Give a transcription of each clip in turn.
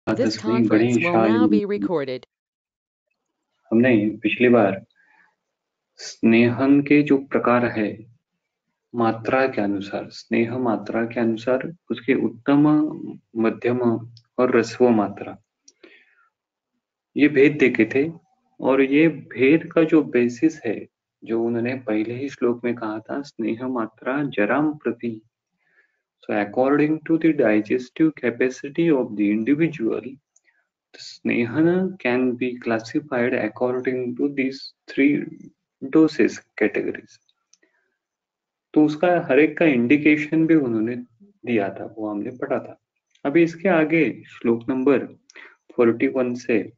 This तस्मै conference will गणेशाय now be नमः। recorded. हमने पिछली बार स्नेहन के जो प्रकार है मात्रा के अनुसार, स्नेह मात्रा के अनुसार उसके उत्तम, मध्यम और रस्व मात्रा, ये भेद देखे थे। और ये भेद का जो बेसिस है, जो उन्होंने पहले ही श्लोक में कहा था, स्नेह मात्रा जराम प्रति। So according to the digestive capacity of the individual, the snehana can be classified according to these three doses categories. तो उसका हर एक का इंडिकेशन भी उन्होंने दिया था, वो हमने पढ़ा था। अभी इसके आगे श्लोक नंबर 41 से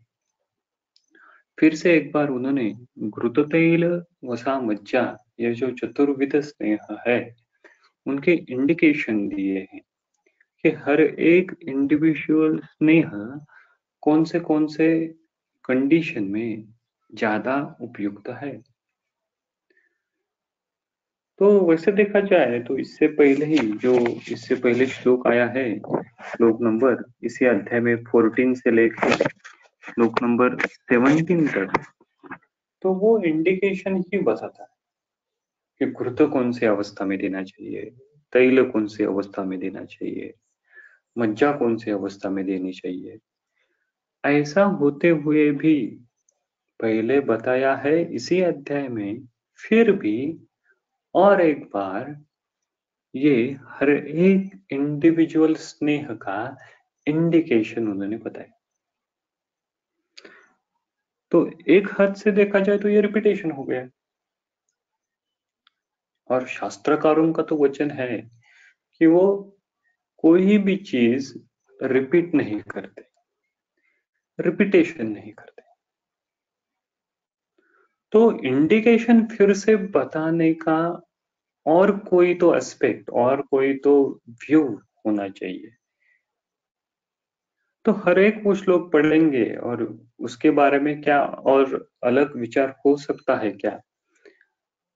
फिर से एक बार उन्होंने घृततैल वसा मज्जा, ये जो चतुर्विध स्नेह है, उनके इंडिकेशन दिए हैं कि हर एक इंडिविजुअल स्नेह कौन से कंडीशन में ज्यादा उपयुक्त है। तो वैसे देखा जाए तो इससे पहले श्लोक आया है, श्लोक नंबर इसी अध्याय में 14 से लेकर श्लोक नंबर 17 तक, तो वो इंडिकेशन ही बताता है कि घृत कौन सी अवस्था में देना चाहिए, तैल कौन सी अवस्था में देना चाहिए, मज्जा कौन सी अवस्था में देनी चाहिए। ऐसा होते हुए भी पहले बताया है इसी अध्याय में, फिर भी और एक बार ये हर एक इंडिविजुअल स्नेह का इंडिकेशन उन्होंने बताया। तो एक हद से देखा जाए तो ये रिपीटेशन हो गया, और शास्त्रकारों का तो वचन है कि वो कोई भी चीज रिपीट नहीं करते, रिपीटेशन नहीं करते। तो इंडिकेशन फिर से बताने का और कोई तो एस्पेक्ट, और कोई तो व्यू होना चाहिए। तो हर एक वो श्लोक पढ़ेंगे और उसके बारे में क्या और अलग विचार हो सकता है क्या,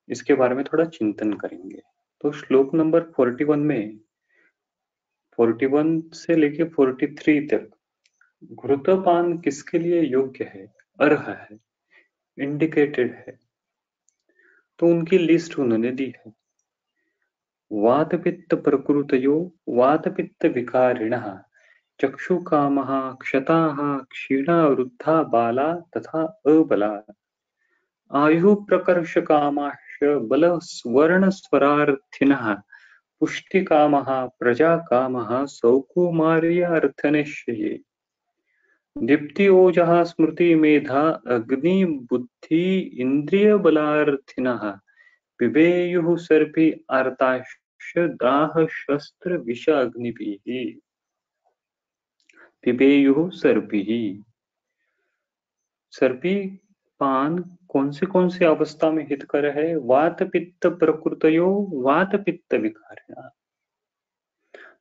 इसके बारे में थोड़ा चिंतन करेंगे। तो श्लोक नंबर 41 में, 41 से लेके 43 तक घृतपान किसके लिए योग्य है, अर्ह है, इंडिकेटेड है, तो उनकी लिस्ट उन्होंने दी है। वातपित्त प्रकृतयो वातपित्त विकारिणः चक्षुकामः क्षताः क्षीणा वृद्धा बाला तथा अबला आयुप्रकर्षकामाश्च बलस्वर्णस्वरार्थिनः पुष्टिकामः प्रजाकामः सौकुमार्यार्थनिश्चये दीप्ति ओजः स्मृति मेधा अग्नि बुद्धि इंद्रियबलार्थिनः पिबेयुः सर्पि आर्ताश्च दाह शस्त्र विष अग्निभिः। पिबेयुः सर्पिः, सर्पी पान कौन से अवस्था में हितकर है, वात पित्त प्रकृतयो वात पित्त विकारिणा।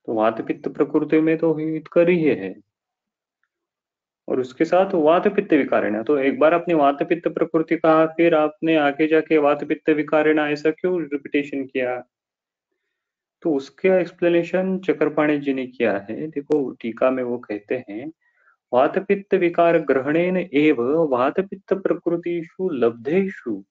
तो वात पित्त प्रकृति में तो हितकर ही है, और उसके साथ वात पित्त विकारिणा। तो एक बार आपने वात पित्त प्रकृति कहा, फिर आपने आगे जाके वात पित्त विकारिणा ऐसा क्यों रिपीटेशन किया? तो उसका एक्सप्लेनेशन चक्रपाणी जी ने किया है। देखो टीका में वो कहते हैं, वातपित्त विकार ग्रहणेन एव वातपित्त प्रकृतिषु लब्धेषु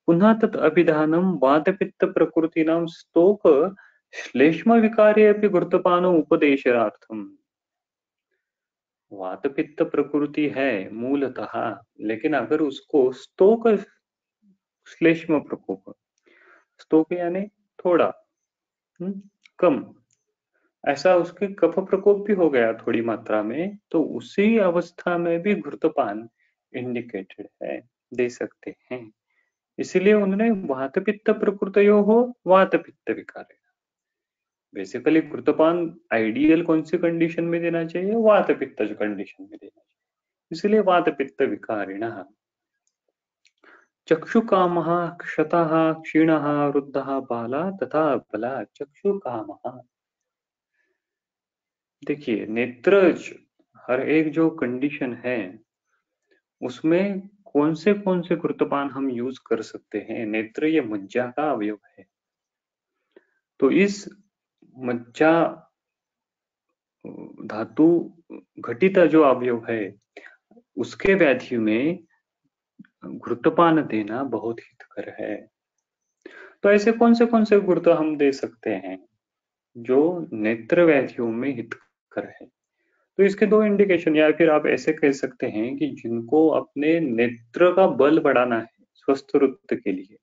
पुनः तत् अभिधानं वातपित्त प्रकृतीनां स्तोक श्लेष्म विकारे अपि घृतपानो उपदेशार्थम। वातपित्त प्रकृति है मूलतः, लेकिन अगर उसको स्तोक श्लेष्म प्रकोप, स्तोक यानी थोड़ा कम, ऐसा उसके कफ प्रकोप भी हो गया थोड़ी मात्रा में, तो उसी अवस्था में भी घृतपान इंडिकेटेड है, दे सकते हैं। इसीलिए उन्होंने वात पित्त प्रकृतयो हो वात पित्त विकार। बेसिकली घृतपान आइडियल कौन सी कंडीशन में देना चाहिए, वात पित्त कंडीशन में देना चाहिए, इसलिए वात पित्त विकारिणः। चक्षुकामः क्षतः क्षीणः वृद्धः बाला तथा बला। चक्षुकामः, देखिए नेत्रज, हर एक जो कंडीशन है उसमें कौन से घृतपान हम यूज कर सकते हैं। नेत्र ये मज्जा का अवयव है, तो इस मज्जा धातु घटित जो अवयव है उसके व्याधि में घृतपान देना बहुत हितकर है। तो ऐसे कौन से घृत हम दे सकते हैं जो नेत्र व्याधियों में हितकर है? तो इसके दो इंडिकेशन, या फिर आप ऐसे कह सकते हैं कि जिनको अपने नेत्र का बल बढ़ाना है स्वस्थ वृत्त के लिए,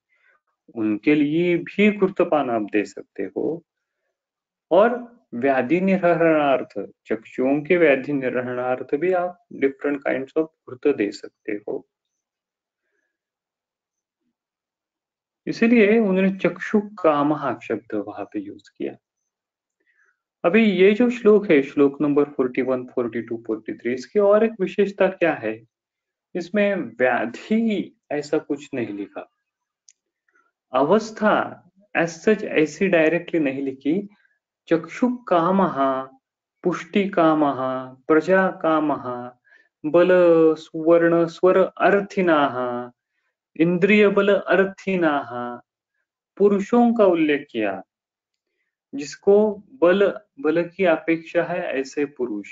उनके लिए भी घृतपान आप दे सकते हो। और व्याधि निर्हरणार्थ, चक्षुओं के व्याधि निर्हरणार्थ भी आप डिफरेंट काइंड्स ऑफ घृत दे सकते हो। इसीलिए उन्होंने चक्षु कामः शब्द वहां पे यूज किया। अभी ये जो श्लोक है, श्लोक नंबर 41, 42, 43, इसकी और एक विशेषता क्या है? इसमें व्याधि ऐसा कुछ नहीं लिखा, अवस्था एज सच ऐसी डायरेक्टली नहीं लिखी। चक्षु कामः, पुष्टि कामः, प्रजा कामः, बल सुवर्ण स्वर अर्थिनाः, इंद्रिय बल अर्थिनाः, पुरुषों का उल्लेख किया। जिसको बल बल की अपेक्षा है ऐसे पुरुष,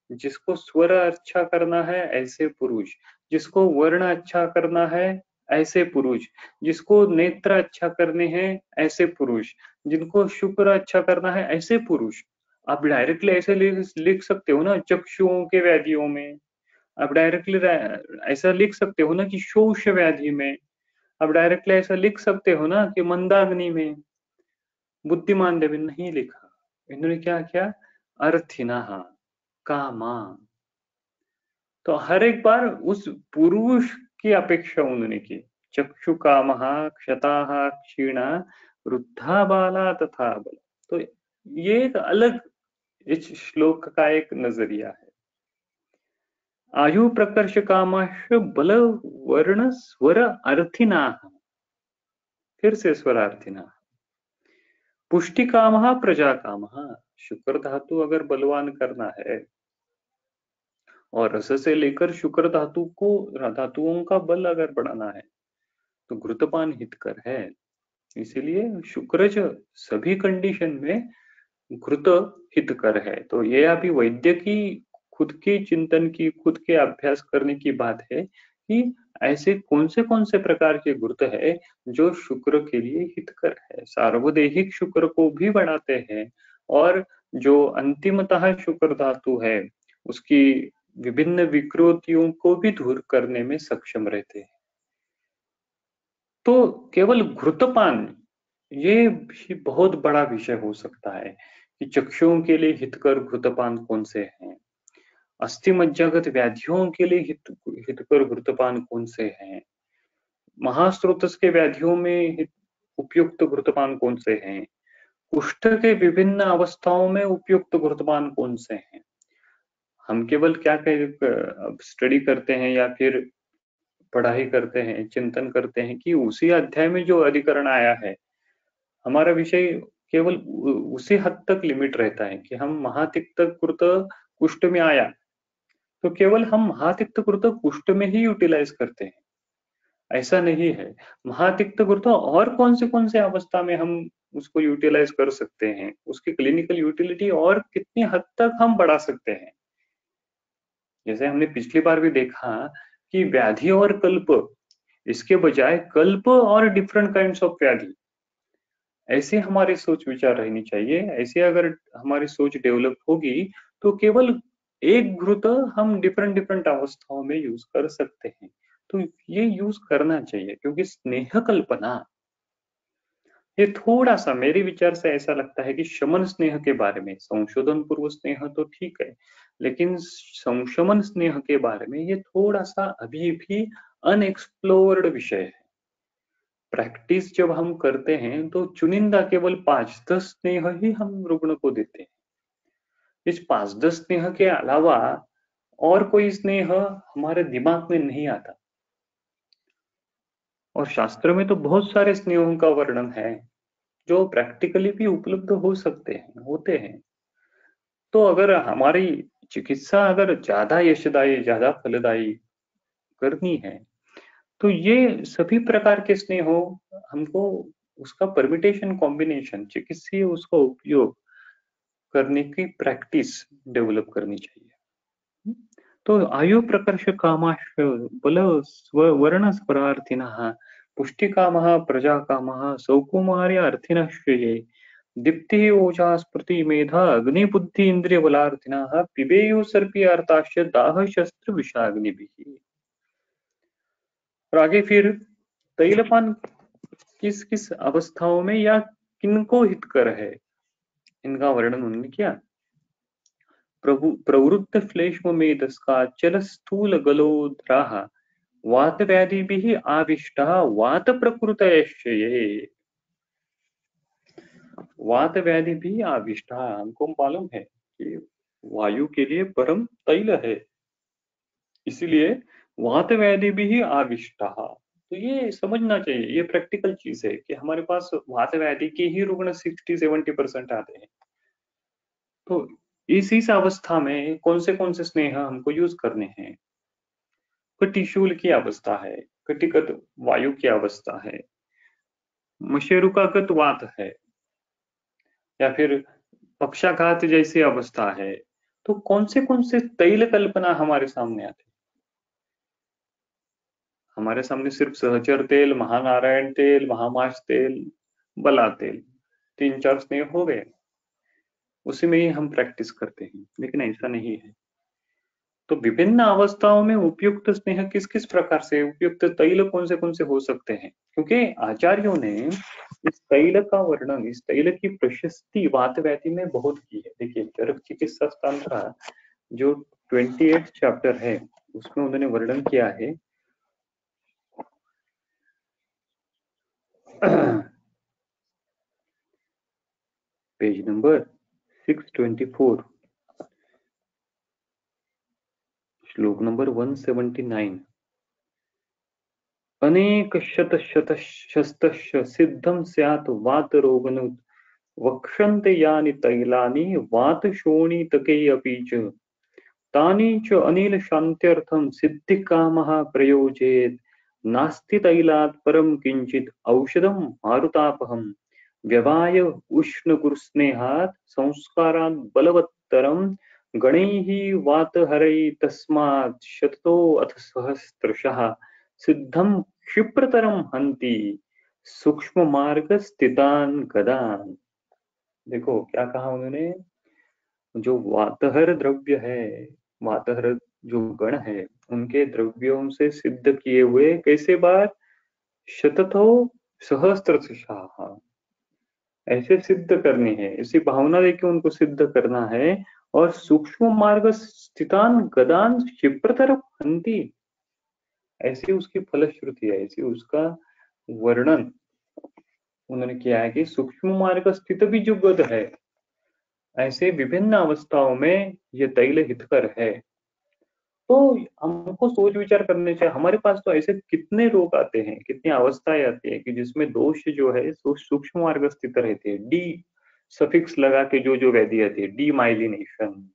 जिसको स्वर अच्छा करना है ऐसे पुरुष, जिसको वर्ण अच्छा करना है ऐसे पुरुष, जिसको नेत्र अच्छा करने हैं ऐसे पुरुष, जिनको शुक्र अच्छा करना है ऐसे पुरुष। आप डायरेक्टली ऐसे लिख सकते हो ना चक्षुओं के व्याधियों में, आप डायरेक्टली ऐसा लिख सकते हो ना कि शोष व्याधि में, आप डायरेक्टली ऐसा लिख सकते हो ना कि मंदाग्नि में। बुद्धिमान देव नहीं लिखा, इन्होंने क्या किया? अर्थिना, कामा। तो हर एक बार उस पुरुष की अपेक्षा उन्होंने की। चक्षु कामः क्षताः क्षीणा वृद्धा बाला तथा बल। तो ये एक अलग इस श्लोक का एक नजरिया है। आयु प्रकर्ष कामश बल वर्ण स्वर अर्थिना, फिर से स्वरार्थिना। पुष्टि कामः प्रजा कामः, शुक्र धातु अगर बलवान करना है और रस से लेकर शुक्र धातु को, धातुओं का बल अगर बढ़ाना है तो घृतपान हितकर है। इसीलिए शुक्रज सभी कंडीशन में घृत हितकर है। तो ये अभी वैद्य की खुद के चिंतन की, खुद के अभ्यास करने की बात है कि ऐसे कौन से प्रकार के घृत है जो शुक्र के लिए हितकर है, सार्वदेहिक शुक्र को भी बढ़ाते हैं और जो अंतिमतः शुक्र धातु है उसकी विभिन्न विकृतियों को भी दूर करने में सक्षम रहते हैं। तो केवल घृतपान ये भी बहुत बड़ा विषय हो सकता है कि चक्षुओं के लिए हितकर घृतपान कौन से हैं, अस्थि मज्जागत व्याधियों के लिए हितकर घृतपान कौन से हैं, महास्रोतस के व्याधियों में उपयुक्त घृतपान कौन से हैं, कुष्ठ के विभिन्न अवस्थाओं में उपयुक्त घृतपान कौन से हैं। हम केवल क्या स्टडी करते हैं या फिर पढ़ाई करते हैं, चिंतन करते हैं कि उसी अध्याय में जो अधिकरण आया है, हमारा विषय केवल उसी हद तक लिमिट रहता है कि हम महातिक्त कृत कुष्ठ में आया तो केवल हम महातिक्त कृत कुष्ठ में ही यूटिलाइज करते हैं, ऐसा नहीं है। महातिक्त कृत और कौन से अवस्था में हम उसको यूटिलाइज कर सकते हैं, उसकी क्लिनिकल यूटिलिटी और कितनी हद तक हम बढ़ा सकते हैं। जैसे हमने पिछली बार भी देखा कि व्याधि और कल्प, इसके बजाय कल्प और डिफरेंट काइंड्स ऑफ व्याधि, ऐसे हमारी सोच विचार रहनी चाहिए। ऐसे अगर हमारी सोच डेवलप होगी तो केवल एक घृत हम डिफरेंट डिफरेंट अवस्थाओं में यूज कर सकते हैं। तो ये यूज करना चाहिए क्योंकि स्नेह कल्पना, ये थोड़ा सा मेरे विचार से ऐसा लगता है कि शमन स्नेह के बारे में, संशोधन पूर्व स्नेह तो ठीक है, लेकिन संशमन स्नेह के बारे में ये थोड़ा सा अभी भी अनएक्सप्लोर्ड विषय है। प्रैक्टिस जब हम करते हैं तो चुनिंदा केवल 5-10 स्नेह ही हम रुग्ण को देते हैं। इस 5-10 स्नेह के अलावा और कोई स्नेह हमारे दिमाग में नहीं आता। और शास्त्र में तो बहुत सारे स्नेहों का वर्णन है जो प्रैक्टिकली भी उपलब्ध हो सकते हैं, होते हैं। तो अगर हमारी चिकित्सा अगर ज्यादा यशदायी, ज्यादा फलदायी करनी है तो ये सभी प्रकार के स्नेहों हमको उसका परमिटेशन कॉम्बिनेशन, चिकित्सीय उसका उपयोग करने की प्रैक्टिस डेवलप करनी चाहिए। तो आयु प्रकर्ष कामाश बल वर्ण स्वरार्थिनः पुष्टिकामः प्रजाकामः सौकुमार्य अर्थिनश्चये दीप्तिः ओजा स्मृति मेधा अग्निबुद्धि इंद्रिय बलार्थिनः पिबेयु सर्पी अर्थाश्च दाह शस्त्र विषाग्निभिः। और आगे फिर तैलपान किस किस अवस्थाओं में या किनको हितकर है, इनका वर्णन उन्होंने किया। प्रभु प्रवृत्त श्लेष्म मेधस्का चल स्थूल गलोद्राः वात व्याधि भी आविष्टा वात प्रकृत वात व्याधि भी आविष्टा, हमको मालूम है कि वायु के लिए परम तैल है, इसलिए वात व्याधि भी आविष्टा। तो ये समझना चाहिए, ये प्रैक्टिकल चीज है कि हमारे पास वात व्याधि के ही रुग्ण 60-70% आते हैं। तो इस अवस्था में कौन से स्नेह हमको यूज करने हैं। कटिशूल की अवस्था है, कटिगत वायु की अवस्था है, मशेरुकागत वात है, या फिर पक्षाघात जैसी अवस्था है। तो कौन से तैल कल्पना हमारे सामने आते हैं। हमारे सामने सिर्फ सहचर तेल, महानारायण तेल, महामाश तेल, बला तेल, 3-4 स्नेह हो गए, उसी में ही हम प्रैक्टिस करते हैं, लेकिन ऐसा नहीं है। तो विभिन्न अवस्थाओं में उपयुक्त स्नेह किस किस प्रकार से, उपयुक्त तैल कौन से हो सकते हैं, क्योंकि आचार्यों ने इस तैल का वर्णन, इस तैल की प्रशस्ति वात व्याधि में बहुत की है। देखिए चरक चिकित्सा तंत्र जो 28 चैप्टर है उसमें उन्होंने वर्णन किया है। पेज नंबर 624, श्लोक नंबर 179। अनेक शत शत शस्तस्य सिद्धम स्यात् वात रोगनुत वक्षन्ते यानि तैलानि वात शोणितके अपि च तानि च अनिल शान्त्यर्थं सिद्धिकामः प्रयोजेत् नास्ति तैलात् परं किंचित् औषधं मारुतापहं व्यवाय उष्णगुरुस्नेहात् संस्कारात् बलवत्तरं गणैः वातहरै तस्मात् शततो अथ सहस्रशः सिद्धं क्षिप्रतरं हन्ति सूक्ष्म मार्ग स्थितान गदान। देखो क्या कहा उन्होंने, जो वातहर द्रव्य है, वातहर जो गण है, उनके द्रव्यों से सिद्ध किए हुए कैसे बार, शतथो सहस्त्रशः, ऐसे सिद्ध करने हैं, इसी भावना देके उनको सिद्ध करना है। और सूक्ष्म मार्ग स्थितान गदान क्षिप्रतर हंति, ऐसी उसकी फलश्रुति है, ऐसी उसका वर्णन उन्होंने किया है कि सूक्ष्म मार्ग स्थित भी जो गद है, ऐसे विभिन्न अवस्थाओं में ये तैल हितकर है। तो हमको सोच विचार करने चाहिए, हमारे पास तो ऐसे कितने रोग आते हैं, कितनी अवस्थाएं आती है कि जिसमें दोष जो है सूक्ष्म मार्ग स्थित रहते हैं। डी सफिक्स लगा के जो जो व्याधि आती है, D myelination,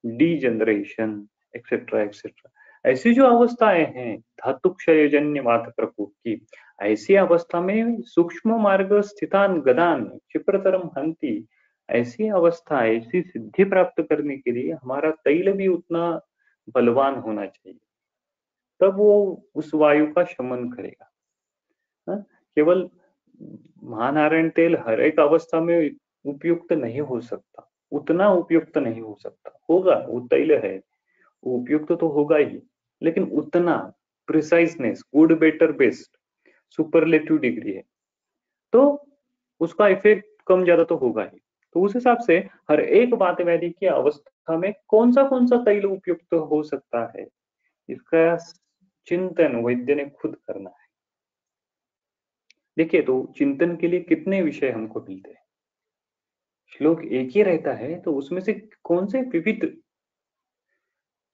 D generation, etcetera etcetera, ऐसी जो अवस्थाएं हैं धातु क्षयजन्य वात प्रकोप की, ऐसी अवस्था में सूक्ष्म मार्ग स्थितान गदान क्षिप्रतरम हंति, ऐसी अवस्था, ऐसी सिद्धि प्राप्त करने के लिए हमारा तैल भी उतना बलवान होना चाहिए, तब वो उस वायु का शमन करेगा। हा? केवल महानारायण तेल हर एक अवस्था में उपयुक्त नहीं हो सकता, उतना उपयुक्त नहीं हो सकता, होगा वो तैल है, वो उपयुक्त तो होगा ही, लेकिन उतना preciseness, good better best superlative degree है, तो उसका इफेक्ट कम ज्यादा तो होगा ही। तो उस हिसाब से हर एक बात व्याधि की अवस्था में कौन सा तैल उपयुक्त हो सकता है, इसका चिंतन वैद्य ने खुद करना है। देखिए तो चिंतन के लिए कितने विषय हमको मिलते हैं, श्लोक एक ही रहता है तो उसमें से कौन से विविध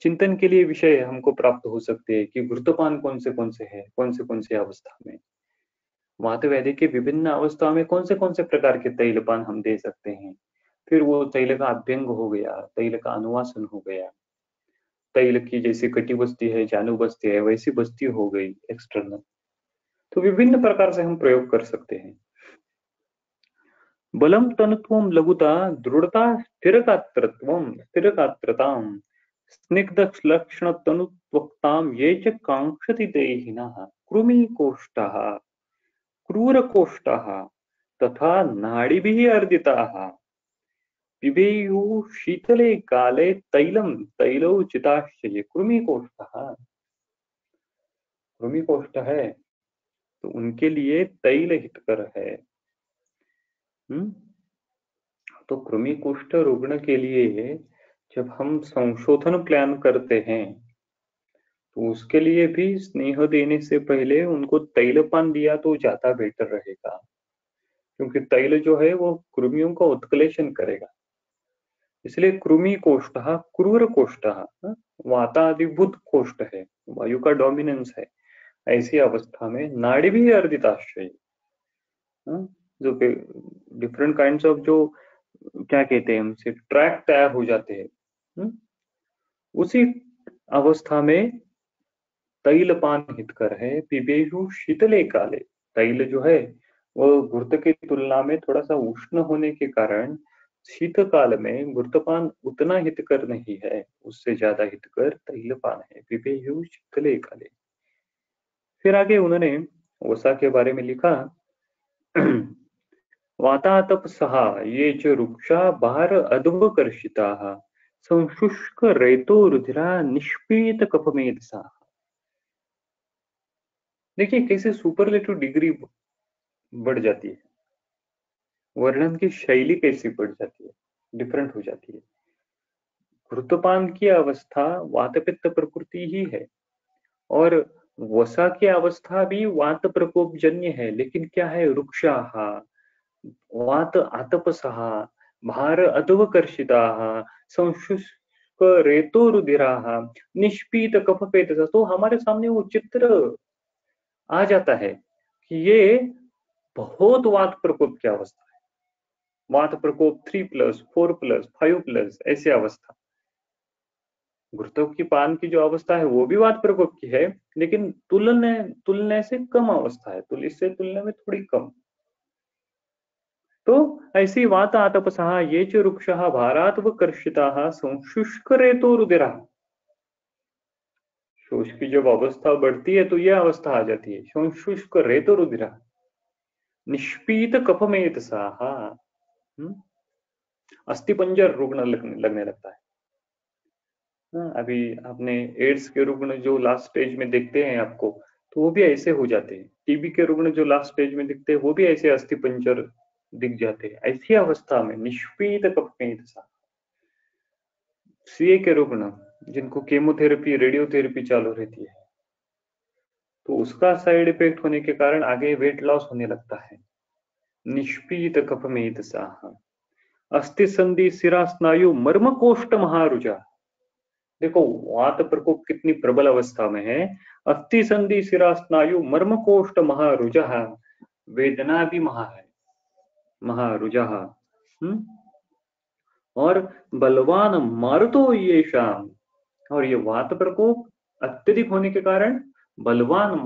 चिंतन के लिए विषय हमको प्राप्त हो सकते हैं कि घृतपान कौन से है, कौन से अवस्था में, वात व्याधि के विभिन्न अवस्थाओं में कौन से प्रकार के तैलपान हम दे सकते हैं। फिर वो तैल का अभ्यंग हो गया, तैल का अनुवासन हो गया, तैल की जैसे कटी बस्ती है, जानु बस्ती है, वैसी बस्ती हो गई एक्सटर्नल। तो विभिन्न प्रकार से हम प्रयोग कर सकते हैं। बलम तनुत्वम लघुता दृढ़ता स्थिरगात्रत्वम स्थिरगात्रताम स्निग्ध लक्षण तनुत्वक्ताम ये च कांक्षति देहिनः कृमिकोष्ठः क्रूरकोष्ठः तथा नाड़िभिः अर्दिताः पिबेयुः शीतले काले तैलं तैलौचिताश्चर्य। कृमिकोष्ठः, कृमिकोष्ठ है तो उनके लिए तैल हितकर है। तो कृमि कुष्ठ रुग्ण के लिए जब हम संशोधन प्लान करते हैं तो उसके लिए भी स्नेह देने से पहले उनको तैलपान दिया तो ज्यादा बेटर रहेगा, क्योंकि तैल जो है वो कृमियों का उत्कलेशन करेगा। इसलिए कृमि कोष्ठ, क्रूर कोष्ठ, वाताधिभूत कोष्ठ है, वायु का डोमिनेंस है, ऐसी अवस्था में नाड़ी भी अर्दिताश्रय, जो डिफरेंट काइंड्स ऑफ जो क्या कहते हैं हमसे ट्रैक तैयार हो जाते हैं, उसी अवस्था में तैलपान हितकर है। पिबेयु शीतले काले, तैल जो है वो घृत की तुलना में थोड़ा सा उष्ण होने के कारण शीतकाल में घृतपान उतना हितकर नहीं है, उससे ज्यादा हितकर तैलपान है। पिबेयु शीतले काले। फिर आगे उन्होंने वसा के बारे में लिखा वातातपसः ये च वृक्षा भार अध्वकर्षिताः संशुष्क रेतो रुधिरा निष्पीत कफमेधसा। देखिए कैसे सुपरलेटिव डिग्री बढ़ जाती है, वर्णन की शैली कैसी बढ़ जाती है, डिफरेंट हो जाती है। घृतपान की अवस्था वातपित्त प्रकृति ही है और वसा की अवस्था भी वात प्रकोप जन्य है, लेकिन क्या है, रुक्षाः वात आतपसः भार अध्वकर्षिताः संशुष्क रेतो रुधिराः निष्पीत कफपेतसा। तो हमारे सामने वो चित्र आ जाता है कि ये बहुत वात प्रकोप की अवस्था है, वात प्रकोप 3+, 4+, 5+, ऐसी अवस्था। घृतों की पान की जो अवस्था है वो भी वात प्रकोप की है, लेकिन तुलने से कम अवस्था है, इससे तुलना में थोड़ी कम। तो ऐसी वात आतपसः ये च वृक्षः भारात्वकर्षिताः संशुष्क रेतो रुधिरा। शोष की जब अवस्था बढ़ती है तो यह अवस्था आ जाती है, संशुष्क रेतो रुधिरा निष्पीत कफमेधसाः। अस्थिपंजर रुग्ण लगने लगता है। अभी आपने एड्स के रुग्ण जो लास्ट स्टेज में देखते हैं आपको, तो वो भी ऐसे हो जाते हैं। टीबी के रुग्ण जो लास्ट स्टेज में दिखते हैं वो भी ऐसे अस्थिपंजर दिख जाते हैं। ऐसी अवस्था में निष्पीत कफमेधसा। सीए के रुग्ण जिनको केमोथेरेपी रेडियोथेरेपी चालू रहती है, तो उसका साइड इफेक्ट होने के कारण आगे वेट लॉस होने लगता है। निष्पीत कफमेधसा। अस्थि संधि सिरा स्नायु मर्म कोष्ठ महारुजा। देखो वात प्रकोप कितनी प्रबल अवस्था में है। अस्थि संधि सिरा स्नायु मर्म कोष्ठ महारुजा, वेदना भी महा है, महारुजा। और बलवान मारुतो ये शाम, और ये वात प्रकोप अत्यधिक होने के कारण बलवान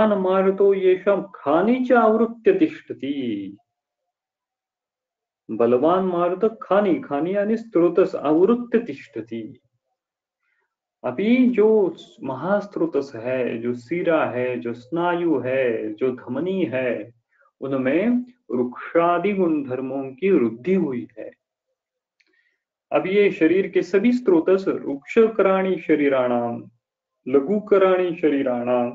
मारुतो ये शाम खानी च आवृत्य तिष्ठति। बलवान मारुत खानी, खानी यानी स्त्रोतस, आवृत्य तिष्ठति। अभी जो महास्त्रोतस है, जो सीरा है, जो स्नायु है, जो धमनी है, उनमें वृक्षादि गुणधर्मों की वृद्धि हुई है। अब ये शरीर के सभी स्त्रोतस वृक्षकराणि शरीराणाम, लघुकराणि शरीराणाम,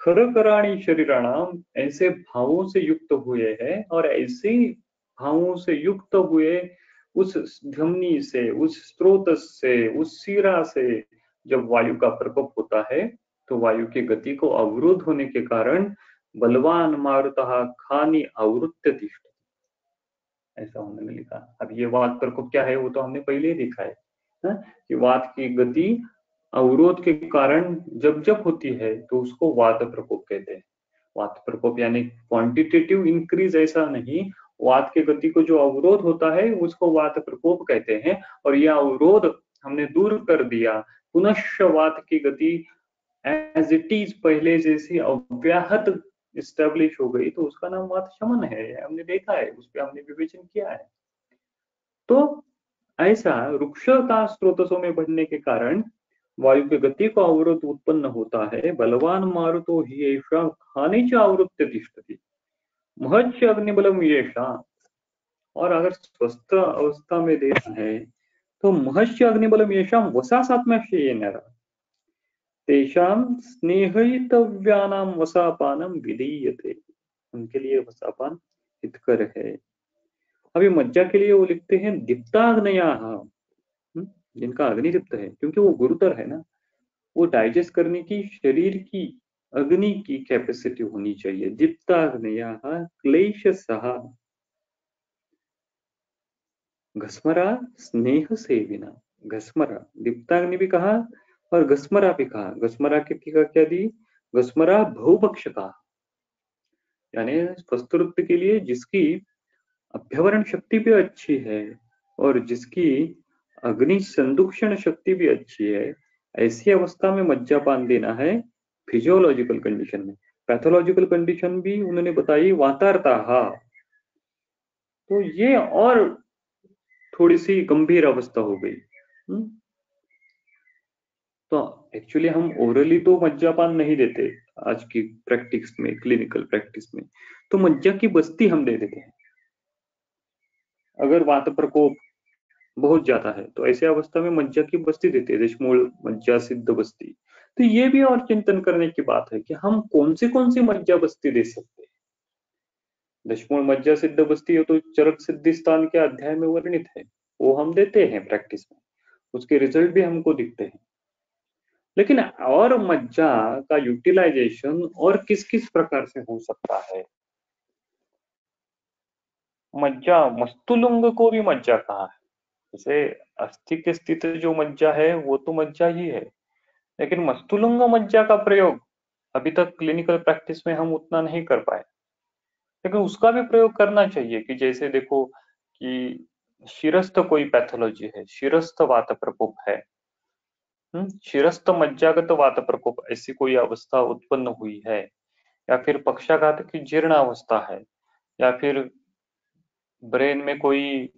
खरकराणि शरीराणाम ऐसे भावों से युक्त हुए हैं, और ऐसे भावों से युक्त हुए उस धमनी से, उस स्त्रोतस से, उस सीरा से जब वायु का प्रकोप होता है तो वायु की गति को अवरोध होने के कारण बलवान मारुतः खानी आवृत्य तिष्ठ, ऐसा उन्होंने लिखा। अब ये वात प्रकोप क्या है वो तो हमने पहले ही देखा है, कि वात की गति अवरोध के कारण जब जब होती है तो उसको वात प्रकोप कहते हैं। वात प्रकोप यानी क्वांटिटेटिव इंक्रीज ऐसा नहीं, वात की गति को जो अवरोध होता है उसको वात प्रकोप कहते हैं। और यह अवरोध हमने दूर कर दिया, पुनश्च वात की गति एज इट इज पहले जैसी अव्याहत इस्टेब्लिश हो गई, तो उसका नाम वात शमन है। हमने देखा है, उस पर हमने विवेचन किया है। तो ऐसा वृक्षता स्रोतसों में बढ़ने के कारण वायु की गति को अवरोध उत्पन्न होता है। बलवान मारुतो ही एषा खाने च आवृत्य तिष्ठति महच्च अग्निबलम येषा। और अगर स्वस्थ अवस्था में देना है तो महच्च अग्निबलम येषा वसा सात्म्यक्षयेन तेषां स्नेहितव्यानां वसापानम विधीयते। उनके लिए वसापान हितकर है। अभी मज्जा के लिए वो लिखते हैं दीप्ताग्नया, जिनका अग्नि दीप्त है, क्योंकि वो गुरुतर है ना, वो डाइजेस्ट करने की शरीर की अग्नि की कैपेसिटी होनी चाहिए। दीप्ताग्नया क्लेशसः घस्मरा स्नेह सेविना। घस्मरा, दीप्ताग्नि भी कहा और घस्मरा भी कहा। घस्मरा की क्या दी? घस्मरा बहुपक्ष का, यानी वस्तुत्व के लिए जिसकी अभ्यवरण शक्ति भी अच्छी है और जिसकी अग्नि संदुक्षण शक्ति भी अच्छी है, ऐसी अवस्था में मज्जापान देना है फिजियोलॉजिकल कंडीशन में। पैथोलॉजिकल कंडीशन भी उन्होंने बताई वातारता। तो ये और थोड़ी सी गंभीर अवस्था हो गई। तो एक्चुअली हम ओरली तो मज्जापान नहीं देते आज की प्रैक्टिस में, क्लिनिकल प्रैक्टिस में तो मज्जा की बस्ती हम दे देते हैं। अगर वात प्रकोप बहुत ज्यादा है तो ऐसे अवस्था में मज्जा की बस्ती देते हैं, दशमूल मज्जा सिद्ध बस्ती। तो ये भी और चिंतन करने की बात है कि हम कौन सी मज्जा बस्ती दे सकते हैं। दशमूल मज्जा सिद्ध बस्ती हो तो चरक सिद्धि स्थान के अध्याय में वर्णित है, वो हम देते हैं प्रैक्टिस में, उसके रिजल्ट भी हमको दिखते हैं। लेकिन और मज्जा का यूटिलाइजेशन और किस किस प्रकार से हो सकता है? मज्जा, मस्तुलुंग को भी मज्जा कहा है। जैसे अस्थि के स्थित जो मज्जा है वो तो मज्जा ही है, लेकिन मस्तुलुंग मज्जा का प्रयोग अभी तक क्लिनिकल प्रैक्टिस में हम उतना नहीं कर पाए, लेकिन उसका भी प्रयोग करना चाहिए। कि जैसे देखो कि शिरस्थ कोई पैथोलॉजी है, शिरस्थ वात प्रकोप है, शिरस्थ मज्जागत वात प्रकोप, ऐसी कोई अवस्था उत्पन्न हुई है, या फिर पक्षाघात की जीर्ण अवस्था है, या फिर ब्रेन में कोई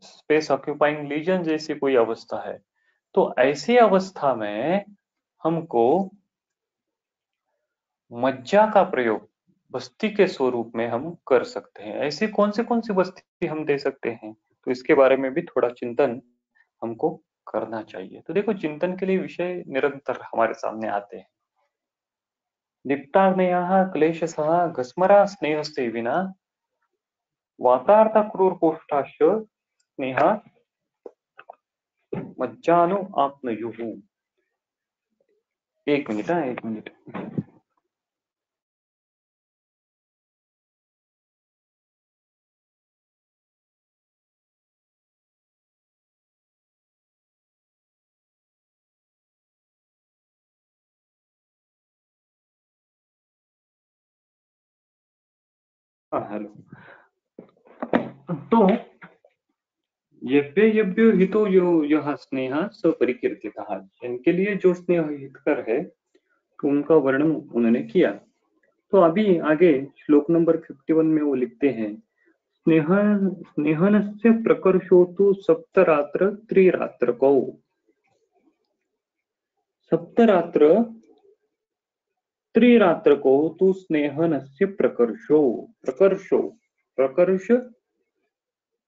स्पेस ऑक्यूपाइंग लीजन जैसी कोई अवस्था है, तो ऐसी अवस्था में हमको मज्जा का प्रयोग बस्ती के स्वरूप में हम कर सकते हैं। ऐसी कौन सी बस्ती हम दे सकते हैं, तो इसके बारे में भी थोड़ा चिंतन हमको करना चाहिए। तो देखो, चिंतन के लिए विषय निरंतर हमारे सामने आते हैं। दीप्ताग्नेयः क्लेशसः घस्मरा स्नेहस्ते विना वातार्ता क्रूरकोष्ठाश्च स्नेहा मज्जानु आप्नुयुः। एक मिनट, हाँ, एक मिनट। हाँ, हेलो। तो यज्ञ हितो यो यह स्नेह स परिकीर्तितः, इनके लिए जो स्नेह हितकर है तो उनका वर्णन उन्होंने किया। तो अभी आगे श्लोक नंबर 51 में वो लिखते हैं, स्नेह स्नेहनस्य प्रकर्षो तु सप्तरात्र त्रिरात्रकौ। सप्तरात्र त्रिरात्रको तु स्नेहनस्य प्रकर्षो। प्रकर्षो, प्रकर्ष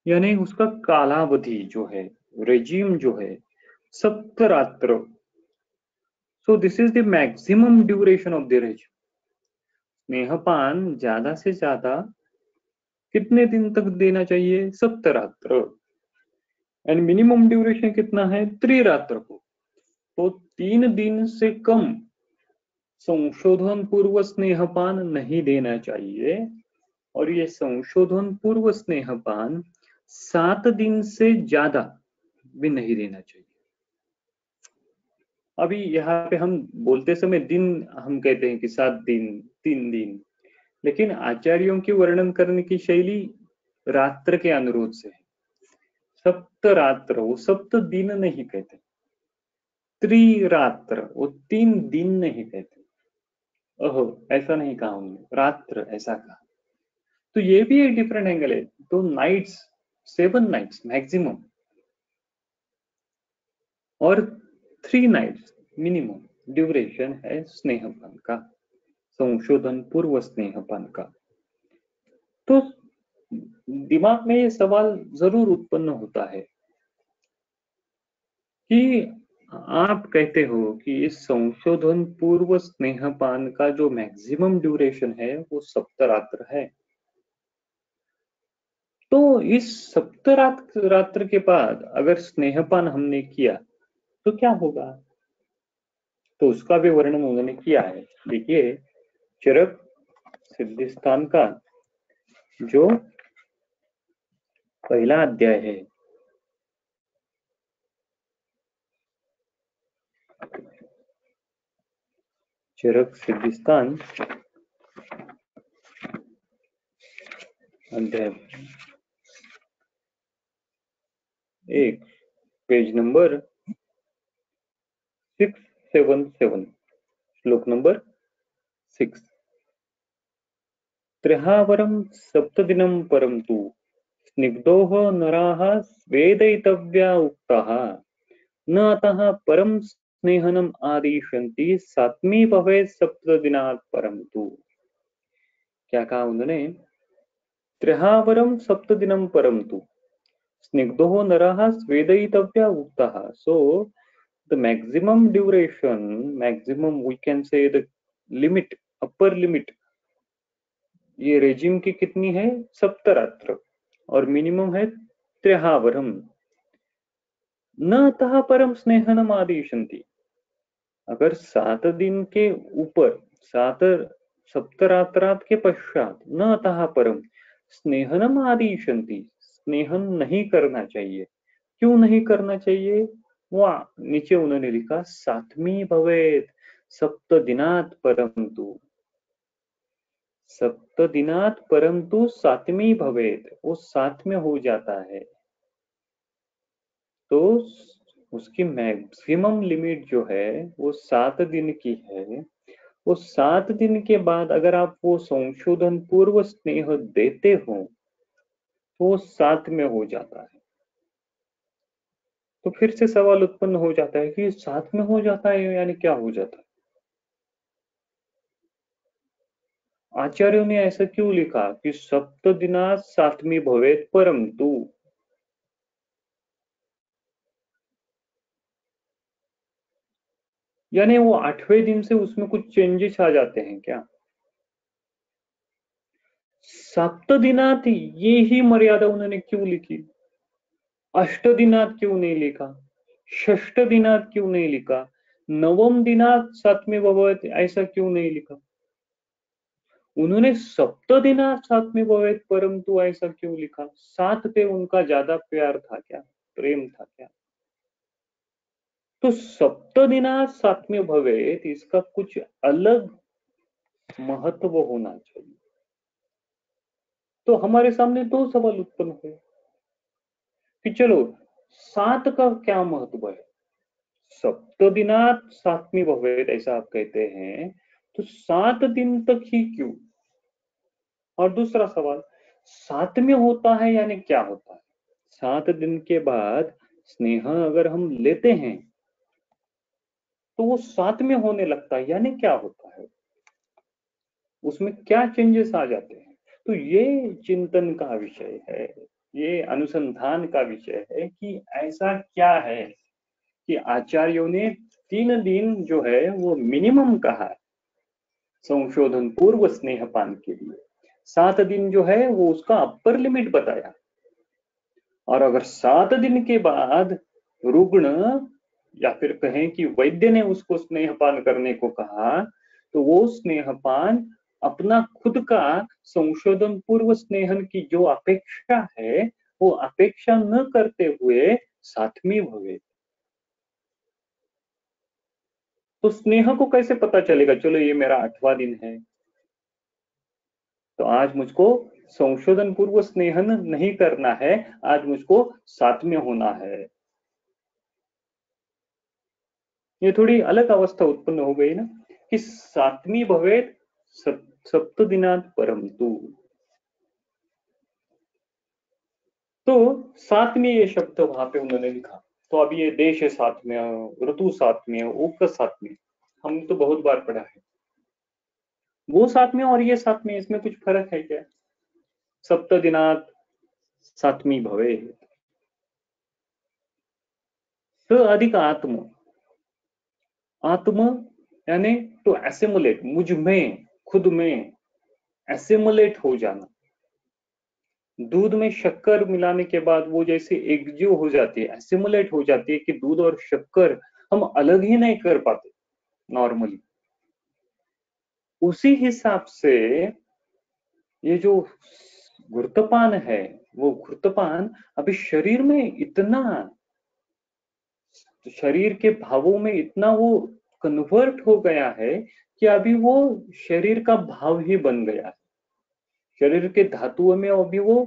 यानी उसका कालावधि जो है, रेजिम जो है, सप्तरात्र। So this is the maximum duration of the regime. स्नेहपान ज्यादा से ज्यादा कितने दिन तक देना चाहिए? सप्तरात्र। एंड मिनिमम ड्यूरेशन कितना है? त्रिरात्र को। तो 3 दिन से कम संशोधन पूर्व स्नेहपान नहीं देना चाहिए, और ये संशोधन पूर्व स्नेहपान 7 दिन से ज्यादा भी नहीं देना चाहिए। अभी यहाँ पे हम बोलते समय दिन हम कहते हैं कि 7 दिन, 3 दिन, लेकिन आचार्यों की वर्णन करने की शैली रात्र के अनुरोध से है। सप्तरात्र, वो सप्त दिन नहीं कहते, त्रिरात्र, वो 3 दिन नहीं कहते। ओहो, ऐसा नहीं कहा उन्होंने, रात्र ऐसा कहा। तो ये भी एक डिफरेंट एंगल है। तो नाइट्स, 7 नाइट्स मैक्सिमम, और 3 नाइट्स मिनिमम ड्यूरेशन है स्नेहपान का, संशोधन पूर्व स्नेहपान का। तो दिमाग में ये सवाल जरूर उत्पन्न होता है कि आप कहते हो कि इस संशोधन पूर्व स्नेहपान का जो मैक्सिमम ड्यूरेशन है वो सप्तरात्र है, तो इस सप्तरात्र के बाद अगर स्नेहपान हमने किया तो क्या होगा? तो उसका भी वर्णन उन्होंने किया है। देखिए, चरक सिद्धिस्थान का जो पहला अध्याय है, चरक सिद्धिस्थान अध्याय 1, पेज नंबर 677, श्लोक नंबर 6। त्र्यहावरं सप्तदिनं परं तु स्निग्धोः नराः स्वेदयितव्या उक्ताः न अतः परं स्नेहनम् आदिशन्ति सात्मी भवेत् सप्तदिनात् परं तु। क्या कहा उन्होंने? त्र्यहावरं सप्तदिनं परं तु स्निग्धोः नरः स्वेदयितव्या उक्ताः। So the maximum duration, maximum we can say the limit, upper limit, ये रेजिम की कितनी है? सप्तरात्र। और मिनिमम है त्र्यहावरम। न अतः परम स्नेहनम आदिशन्ति, अगर 7 दिन के ऊपर, 7 सप्तरात्रात के पश्चात न अतः परम स्नेहनम आदिशन्ति, स्नेहन नहीं करना चाहिए। क्यों नहीं करना चाहिए? वहां नीचे उन्होंने लिखा सात्मी भवेत सप्त दिनात परंतु, सप्त दिनात परंतु सातवीं भवेत, वो 7 में हो जाता है। तो उसकी मैक्सिमम लिमिट जो है वो 7 दिन की है। वो 7 दिन के बाद अगर आप वो संशोधन पूर्व स्नेह देते हो तो वो 7 में हो जाता है। तो फिर से सवाल उत्पन्न हो जाता है कि 7 में हो जाता है यानी क्या हो जाता है? आचार्यों ने ऐसा क्यों लिखा कि सप्त दिना सातवीं भवेत परंतु? यानी वो 8वें दिन से उसमें कुछ चेंजेस आ जाते हैं क्या? सप्त दिनात ये ही मर्यादा उन्होंने क्यों लिखी? अष्ट दिनात क्यों नहीं लिखा? षष्ठ दिनात क्यों नहीं लिखा? नवम दिनात सातवें भवेत ऐसा क्यों नहीं लिखा? उन्होंने सप्त दिनात सातवें भवेत परंतु ऐसा क्यों लिखा? 7 पे उनका ज्यादा प्यार था क्या? प्रेम था क्या? तो सप्त दिनात सातवें भवेत, इसका कुछ अलग महत्व होना चाहिए। तो हमारे सामने 2 सवाल उत्पन्न हुए कि चलो 7 का क्या महत्व है? सप्त दिनात सातवीं भवेत ऐसा आप कहते हैं, तो 7 दिन तक ही क्यों? और दूसरा सवाल, 7 में होता है यानी क्या होता है? 7 दिन के बाद स्नेह अगर हम लेते हैं तो वो 7 में होने लगता है यानी क्या होता है? उसमें क्या चेंजेस आ जाते हैं? तो ये चिंतन का विषय है, ये अनुसंधान का विषय है कि ऐसा क्या है कि आचार्यों ने 3 दिन जो है वो मिनिमम कहा है संशोधन पूर्व स्नेहपान के लिए, 7 दिन जो है वो उसका अपर लिमिट बताया। और अगर 7 दिन के बाद रुग्ण या फिर कहें कि वैद्य ने उसको स्नेहपान करने को कहा, तो वो स्नेहपान अपना खुद का संशोधन पूर्व स्नेहन की जो अपेक्षा है वो अपेक्षा न करते हुए सात्मी भवे। तो स्नेह को कैसे पता चलेगा? चलो ये मेरा 8वां दिन है तो आज मुझको संशोधन पूर्व स्नेहन नहीं करना है, आज मुझको 7 में होना है। ये थोड़ी अलग अवस्था उत्पन्न हो गई ना कि सातवीं भवेत सप्त दिनात परंतु। तो 7 में ये शब्द वहां पे उन्होंने लिखा तो अब ये देश है सात्म्य, ऋतु सात्म्य, उक सात्म्य, हमने तो बहुत बार पढ़ा है। वो सात्म्य और ये सात्म्य, इसमें कुछ फर्क है क्या? सप्त दिनात सात्मी भवे, स अधिक आत्म, आत्म यानी टू एसिमुलेट, मुझ में, खुद में एसिमुलेट हो जाना। दूध में शक्कर मिलाने के बाद वो जैसे एकजुट हो जाती है, एसिमुलेट हो जाती है कि दूध और शक्कर हम अलग ही नहीं कर पाते नॉर्मली। उसी हिसाब से ये जो घुर्तपान है, वो घुर्तपान अभी शरीर में इतना, शरीर के भावों में इतना वो कन्वर्ट हो गया है कि अभी वो शरीर का भाव ही बन गया है, शरीर के धातुओं में अभी वो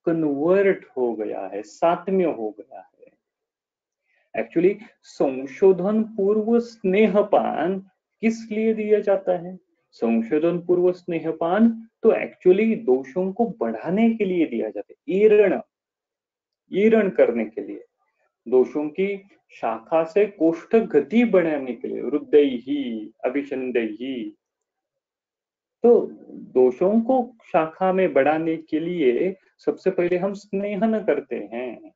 कन्वर्ट हो गया है, सात्म्य हो गया है। एक्चुअली संशोधन पूर्व स्नेहपान किस लिए दिया जाता है? संशोधन पूर्व स्नेहपान तो एक्चुअली दोषों को बढ़ाने के लिए दिया जाता है, ईरण, ईरण करने के लिए, दोषों की शाखा से कोष्ठ गति बढ़ाने के लिए, रुद्दैही अभिषंदैही। तो दोषों को शाखा में बढ़ाने के लिए सबसे पहले हम स्नेहन करते हैं।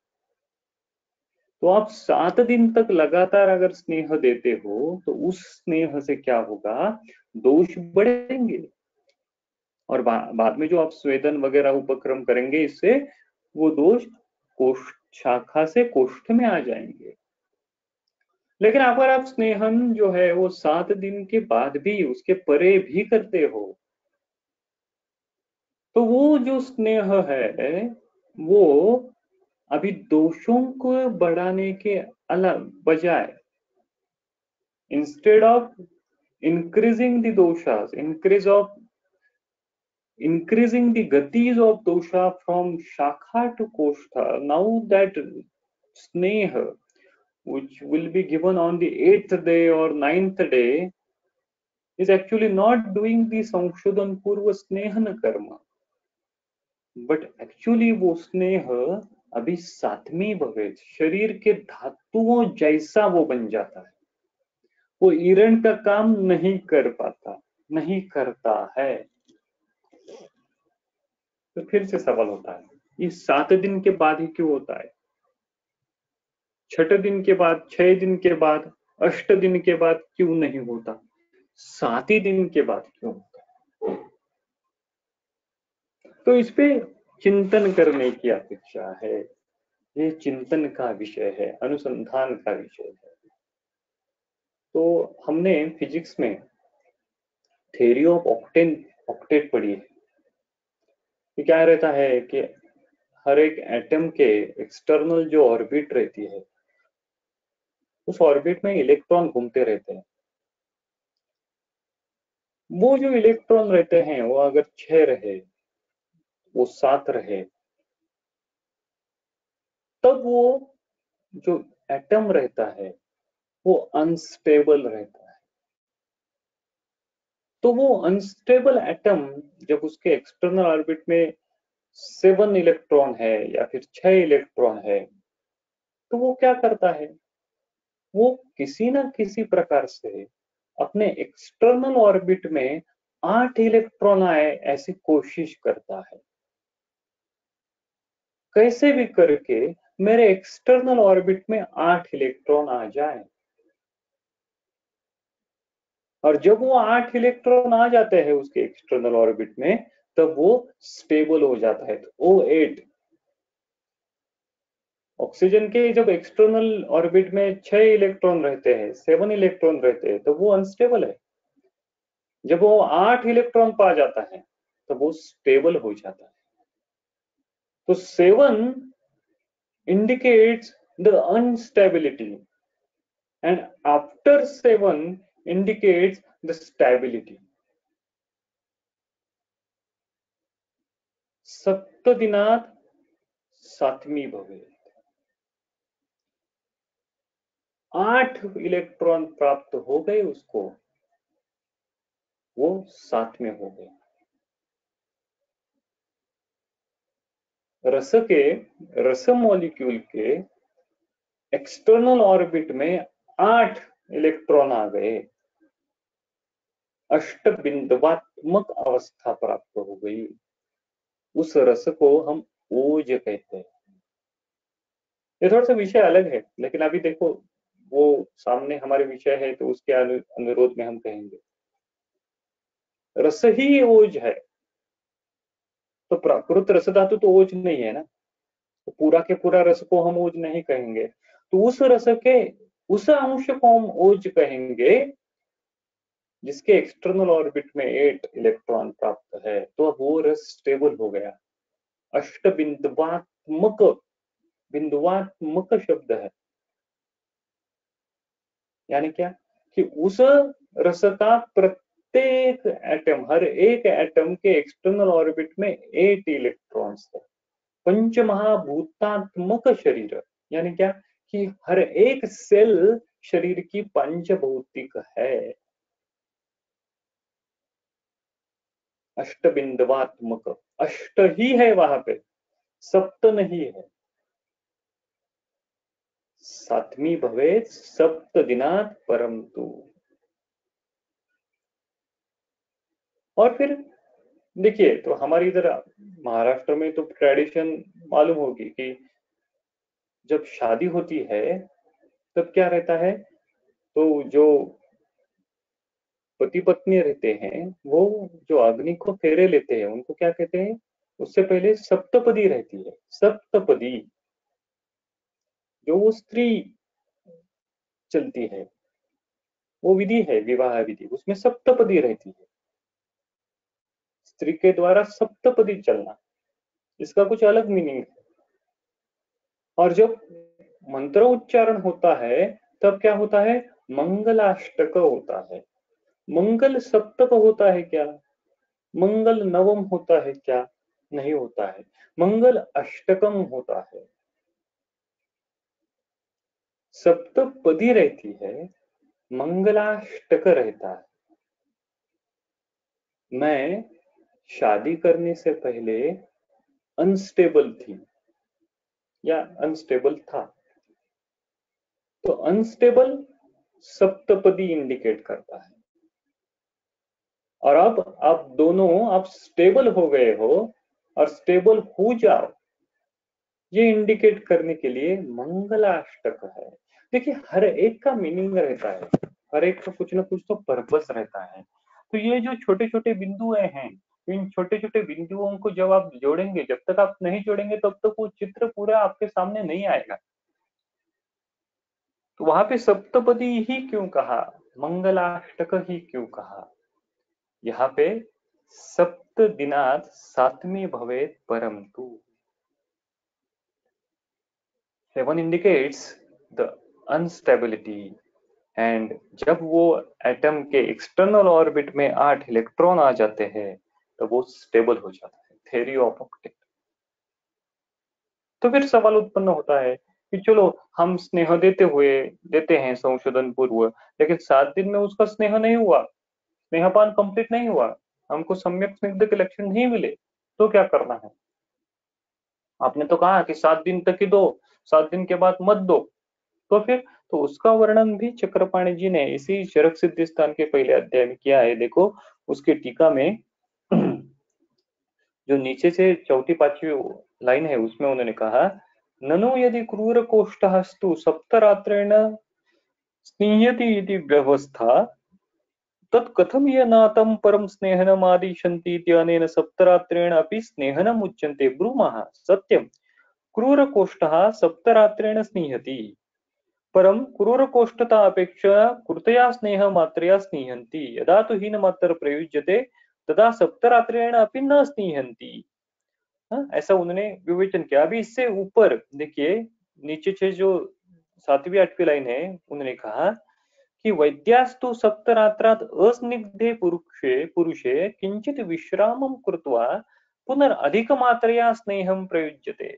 तो आप 7 दिन तक लगातार अगर स्नेह देते हो तो उस स्नेह से क्या होगा, दोष बढ़ेंगे। और बाद में जो आप स्वेदन वगैरह उपक्रम करेंगे, इससे वो दोष कोष्ठ, शाखा से कोष्ठ में आ जाएंगे। लेकिन अगर आप स्नेहन जो है वो 7 दिन के बाद भी उसके परे भी करते हो, तो वो जो स्नेह है वो अभी दोषों को बढ़ाने के अलग बजाय, instead of increasing the doshas, increasing the gatis of dosha from shakha to koshtha. Now that sneha, which will be given on the 8th day or 9th day, is actually not doing the Sankshodan Purva Snehan karma, but actually वो स्नेह अभी सात्मी भवे, शरीर के धातुओं जैसा वो बन जाता है, वो ईरण का काम नहीं कर पाता, नहीं करता है। तो फिर से सवाल होता है, ये 7 दिन के बाद ही क्यों होता है? 6 दिन के बाद, 6 दिन के बाद, 8 दिन के बाद क्यों नहीं होता? 7 ही दिन के बाद क्यों होता है? तो इस पे चिंतन करने की अपेक्षा है, ये चिंतन का विषय है, अनुसंधान का विषय है। तो हमने फिजिक्स में थ्योरी ऑफ ऑक्टेट पढ़ी है। ये क्या रहता है कि हर एक एटम के एक्सटर्नल जो ऑर्बिट रहती है, उस ऑर्बिट में इलेक्ट्रॉन घूमते रहते हैं। वो जो इलेक्ट्रॉन रहते हैं वो अगर 6 रहे, वो 7 रहे, तब वो जो एटम रहता है वो अनस्टेबल रहता है। तो वो अनस्टेबल एटम जब उसके एक्सटर्नल ऑर्बिट में 7 इलेक्ट्रॉन है या फिर 6 इलेक्ट्रॉन है, तो वो क्या करता है, वो किसी ना किसी प्रकार से अपने एक्सटर्नल ऑर्बिट में 8 इलेक्ट्रॉन आए ऐसी कोशिश करता है, कैसे भी करके मेरे एक्सटर्नल ऑर्बिट में 8 इलेक्ट्रॉन आ जाए। और जब वो 8 इलेक्ट्रॉन आ जाते हैं उसके एक्सटर्नल ऑर्बिट में, तब वो स्टेबल हो जाता है। तो O8, ऑक्सीजन के जब एक्सटर्नल ऑर्बिट में 6 इलेक्ट्रॉन रहते हैं, 7 इलेक्ट्रॉन रहते हैं, तो वो अनस्टेबल है। जब वो 8 इलेक्ट्रॉन पा जाता है तो वो स्टेबल हो जाता है। तो 7 indicates the instability and after 7 indicates the stability. सप्तदिनात सातमी भवे, 8 इलेक्ट्रॉन प्राप्त हो गए उसको, वो 7 में हो गए। रस के, रस मॉलिक्यूल के एक्सटर्नल ऑर्बिट में 8 इलेक्ट्रॉन आ गए, अष्टबिंदुवात्मक अवस्था प्राप्त हो गई। उस रस को हम ओज कहते हैं। ये थोड़ा सा विषय अलग है, लेकिन अभी देखो वो सामने हमारे विषय है तो उसके अनुरोध में हम कहेंगे। रस ही ओज है, तो प्राकृत रस धातु तो ओज नहीं है ना, तो पूरा के पूरा रस को हम ओज नहीं कहेंगे, तो उस रस के उस अंश को हम ओज कहेंगे जिसके एक्सटर्नल ऑर्बिट में 8 इलेक्ट्रॉन प्राप्त है, तो वो रस स्टेबल हो गया। अष्ट बिंदुवात्मक, बिंदुवात्मक शब्द है, यानी क्या कि उस रस का प्रत्येक एटम, हर एक एटम के एक्सटर्नल ऑर्बिट में 8 इलेक्ट्रॉन्स है। पंचमहाभूतात्मक शरीर, यानी क्या कि हर एक सेल शरीर की पंचभौतिक है। अष्टबिंदुवात्मक, अष्ट ही है वहां पे, सप्त नहीं है। सातवीं भवेत सप्त दिनात परम तु। और फिर देखिए, तो हमारी इधर महाराष्ट्र में तो ट्रेडिशन मालूम होगी कि जब शादी होती है तब क्या रहता है, तो जो पति पत्नी रहते हैं वो जो अग्नि को फेरे लेते हैं उनको क्या कहते हैं, उससे पहले सप्तपदी रहती है। सप्तपदी जो वो स्त्री चलती है, वो विधि है, विवाह विधि, उसमें सप्तपदी रहती है। स्त्री के द्वारा सप्तपदी चलना, इसका कुछ अलग मीनिंग है। और जब मंत्र उच्चारण होता है तब क्या होता है, मंगलाष्टक होता है। मंगल सप्तक होता है क्या, मंगल नवम होता है क्या, नहीं होता है, मंगल अष्टकम होता है। सप्तपदी रहती है, मंगलाष्टक रहता है। मैं शादी करने से पहले अनस्टेबल थी या अनस्टेबल था, तो अनस्टेबल सप्तपदी इंडिकेट करता है। और अब आप दोनों आप स्टेबल हो गए हो और स्टेबल हो जाओ, ये इंडिकेट करने के लिए मंगलाष्टक है। देखिए हर एक का मीनिंग रहता है, हर एक का कुछ ना कुछ तो पर्पस रहता है। तो ये जो छोटे छोटे बिंदु हैं, इन छोटे छोटे बिंदुओं को जब आप जोड़ेंगे, जब तक आप नहीं जोड़ेंगे तब तक वो चित्र पूरा आपके सामने नहीं आएगा। तो वहां पे सप्तपदी ही क्यों कहा, मंगलाष्टक ही क्यों कहा, यहाँ पे सप्त दिनात सातवीं भवेत परम तु। Seven indicates the instability, and जब वो एटम के एक्सटर्नल ऑर्बिट में 8 इलेक्ट्रॉन आ जाते हैं तो वो स्टेबल हो जाता है, थ्योरी ऑफ ऑक्टेट। तो फिर सवाल उत्पन्न होता है कि चलो हम स्नेह देते हैं संशोधन पूर्व, लेकिन 7 दिन में उसका स्नेह नहीं हुआ, स्नेहपान कंप्लीट नहीं हुआ, हमको सम्यक स्निग्ध के लक्षण नहीं मिले, तो क्या करना है। आपने तो कहा कि 7 दिन तक ही दो, 7 दिन के बाद मत दो, तो फिर तो उसका वर्णन भी चक्रपाणी जी ने इसी चरक सिद्धि स्थान के पहले अध्याय में किया है। देखो उसके टीका में जो नीचे से चौथी पांचवी लाइन है उसमें उन्होंने कहा, ननु यदि क्रूर कोष्ठस्तु सप्तरात्रेण स्नीयति इति व्यवस्था तत्कथम ये नातं परम स्नेहनम आदिशन्ति इत्यनेन सप्तरात्रेण अपि स्नेहनम उच्यन्ते ब्रूमः सत्यम क्रूर कोष्ठः सप्तरात्रेण स्नीयति परम क्रूरकोष्ठता अपेक्षा कृतया स्नेह मात्रया स्नीहन्ति यदा तो हीन मात्र प्रयुज्यते तदा सप्तरात्रेण अपि न स्नीहन्ति। ऐसा उन्होंने विवेचन किया। अभी इससे ऊपर देखिए, नीचे से जो 7वीं 8वीं लाइन है, उन्होंने कहा कि वैद्यास्तु सप्तरात्रात् अस्निग्धे पुरुषे पुरुषे किंचित विश्रामं कृत्वा पुनरधिकमात्रया स्नेहं प्रयुज्यते।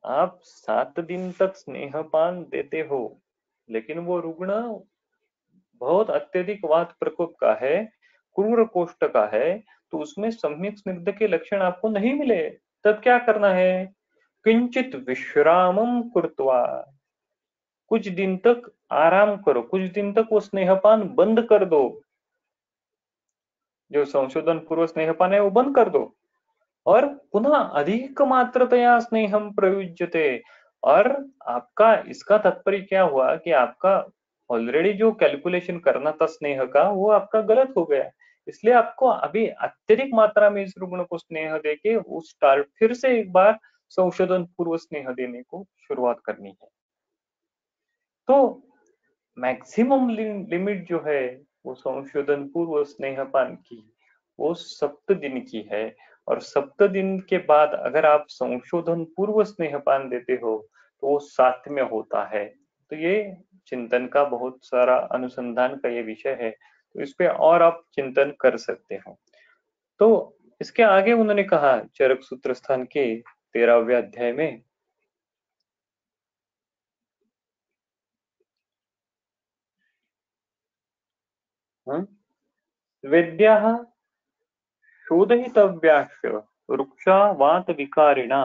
आप 7 दिन तक स्नेहपान देते हो, लेकिन वो रुग्ण बहुत अत्यधिक वात प्रकोप का है, क्रूर कोष्ठ का है, तो उसमें सम्यक स्निग्ध के लक्षण आपको नहीं मिले, तब क्या करना है, किंचित विश्रामम कृत्वा, कुछ दिन तक आराम करो, कुछ दिन तक वो स्नेहपान बंद कर दो, जो संशोधन पूर्व स्नेहपान है वो बंद कर दो, और पुनः अधिक मात्रतया स्नेहम प्रयुज्यते। और आपका इसका तात्पर्य क्या हुआ कि आपका ऑलरेडी जो कैलकुलेशन करना था स्नेह का वो आपका गलत हो गया, इसलिए आपको अभी अत्यधिक मात्रा में इस रुग्ण को स्नेह देके उस फिर से एक बार संशोधन पूर्व स्नेह देने को शुरुआत करनी है। तो मैक्सिमम लिमिट जो है वो संशोधन पूर्व स्नेहपान की वो 7 दिन की है, और 7 दिन के बाद अगर आप संशोधन पूर्व स्नेहपान देते हो तो वो 7 में होता है। तो ये चिंतन का बहुत सारा अनुसंधान का ये विषय है, तो इस पे और आप चिंतन कर सकते हो। तो इसके आगे उन्होंने कहा चरक सूत्र स्थान के 13वें अध्याय में, वेद्याः शोधयितव्याश्च वृक्षा वात विकारिणा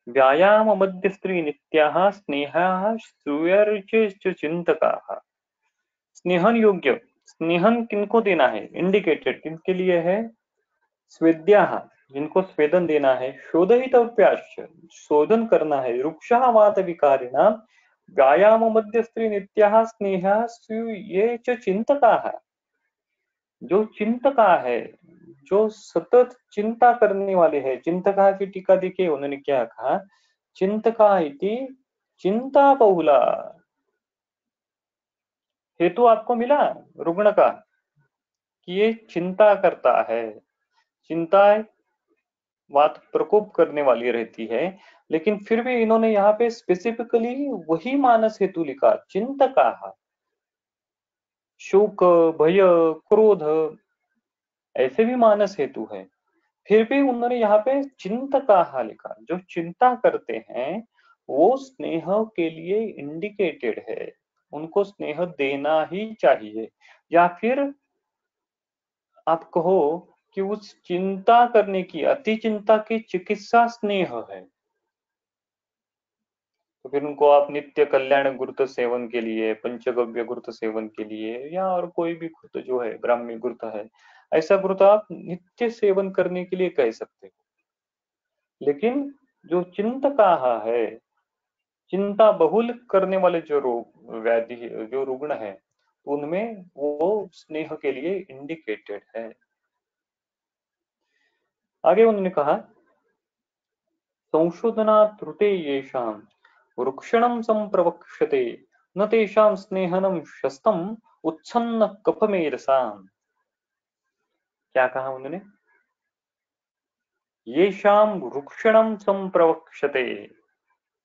व्यायाम मध्यस्त्री नित्याः स्नेहाः श्रूयर्च चिंतकाः। स्नेहन योग्य, स्नेहन किनको देना है, इंडिकेटेड किनके लिए है, स्वेद्याः जिनको स्वेदन देना है, शोधयितव्याश्च शोधन करना है, वृक्षा वात विकारिणा व्यायाम मध्यस्त्री नित्याः स्नेहाः श्रूयेच चिंतकाः। जो चिंतका है, जो सतत चिंता करने वाले हैं, चिंतका की टीका देखिए उन्होंने क्या कहा, चिंतका इति चिंता बहुला। हेतु आपको मिला रुग्ण का कि ये चिंता करता है, चिंता बात प्रकोप करने वाली रहती है, लेकिन फिर भी इन्होंने यहाँ पे स्पेसिफिकली वही मानस हेतु लिखा, चिंतका। शोक, भय, क्रोध ऐसे भी मानस हेतु है, फिर भी उन्होंने यहाँ पे चिंतकाः लिखा, जो चिंता करते हैं वो स्नेह के लिए इंडिकेटेड है, उनको स्नेह देना ही चाहिए। या फिर आप कहो कि उस चिंता करने की, अति चिंता की चिकित्सा स्नेह है, तो फिर उनको आप नित्य कल्याण गुरुत सेवन के लिए, पंचगव्य गुरुत सेवन के लिए, या और कोई भी गुरुत जो है ब्राह्मी गुरुत है, ऐसा गुरुत आप नित्य सेवन करने के लिए कह सकते हो। लेकिन जो चिंतकाः है, चिंता बहुल करने वाले जो रोग व्याधि जो रुग्ण है, उनमें वो स्नेह के लिए इंडिकेटेड है। आगे उन्होंने कहा संशोधनात् ऋते येषां वृक्षणं संप्रवक्ष्यते न तेषां स्नेहनं शस्तम् उच्छन्न कफमेधसाम्। क्या कहा उन्होंने, येषां वृक्षणं संप्रवक्ष्यते,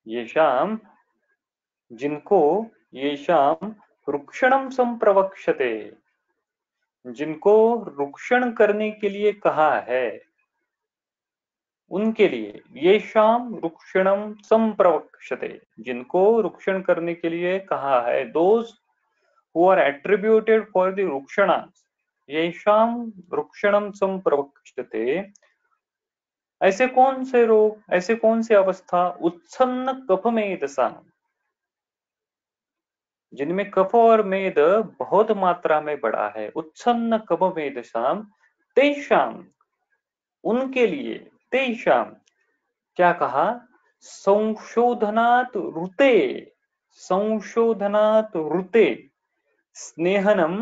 येषां जिनको, येषां वृक्षणं संप्रवक्ष्यते जिनको रुक्षण करने के लिए कहा है, उनके लिए, ये शाम रुक्षणम संप्रवक्षते जिनको रुक्षण करने के लिए कहा है, those who are attributed for the रुक्षणा, ये शाम रुक्षणम संप्रवक्षते। ऐसे कौन से रोग, ऐसे कौन सी अवस्था, उत्सन्न कफ मेदसा, जिनमें कफ और मेद बहुत मात्रा में बढ़ा है, उत्सन्न कफ मेदसाम तेषाम उनके लिए, तेषाम क्या कहा, संशोधनात् ऋते, संशोधनात् ऋते स्नेहनम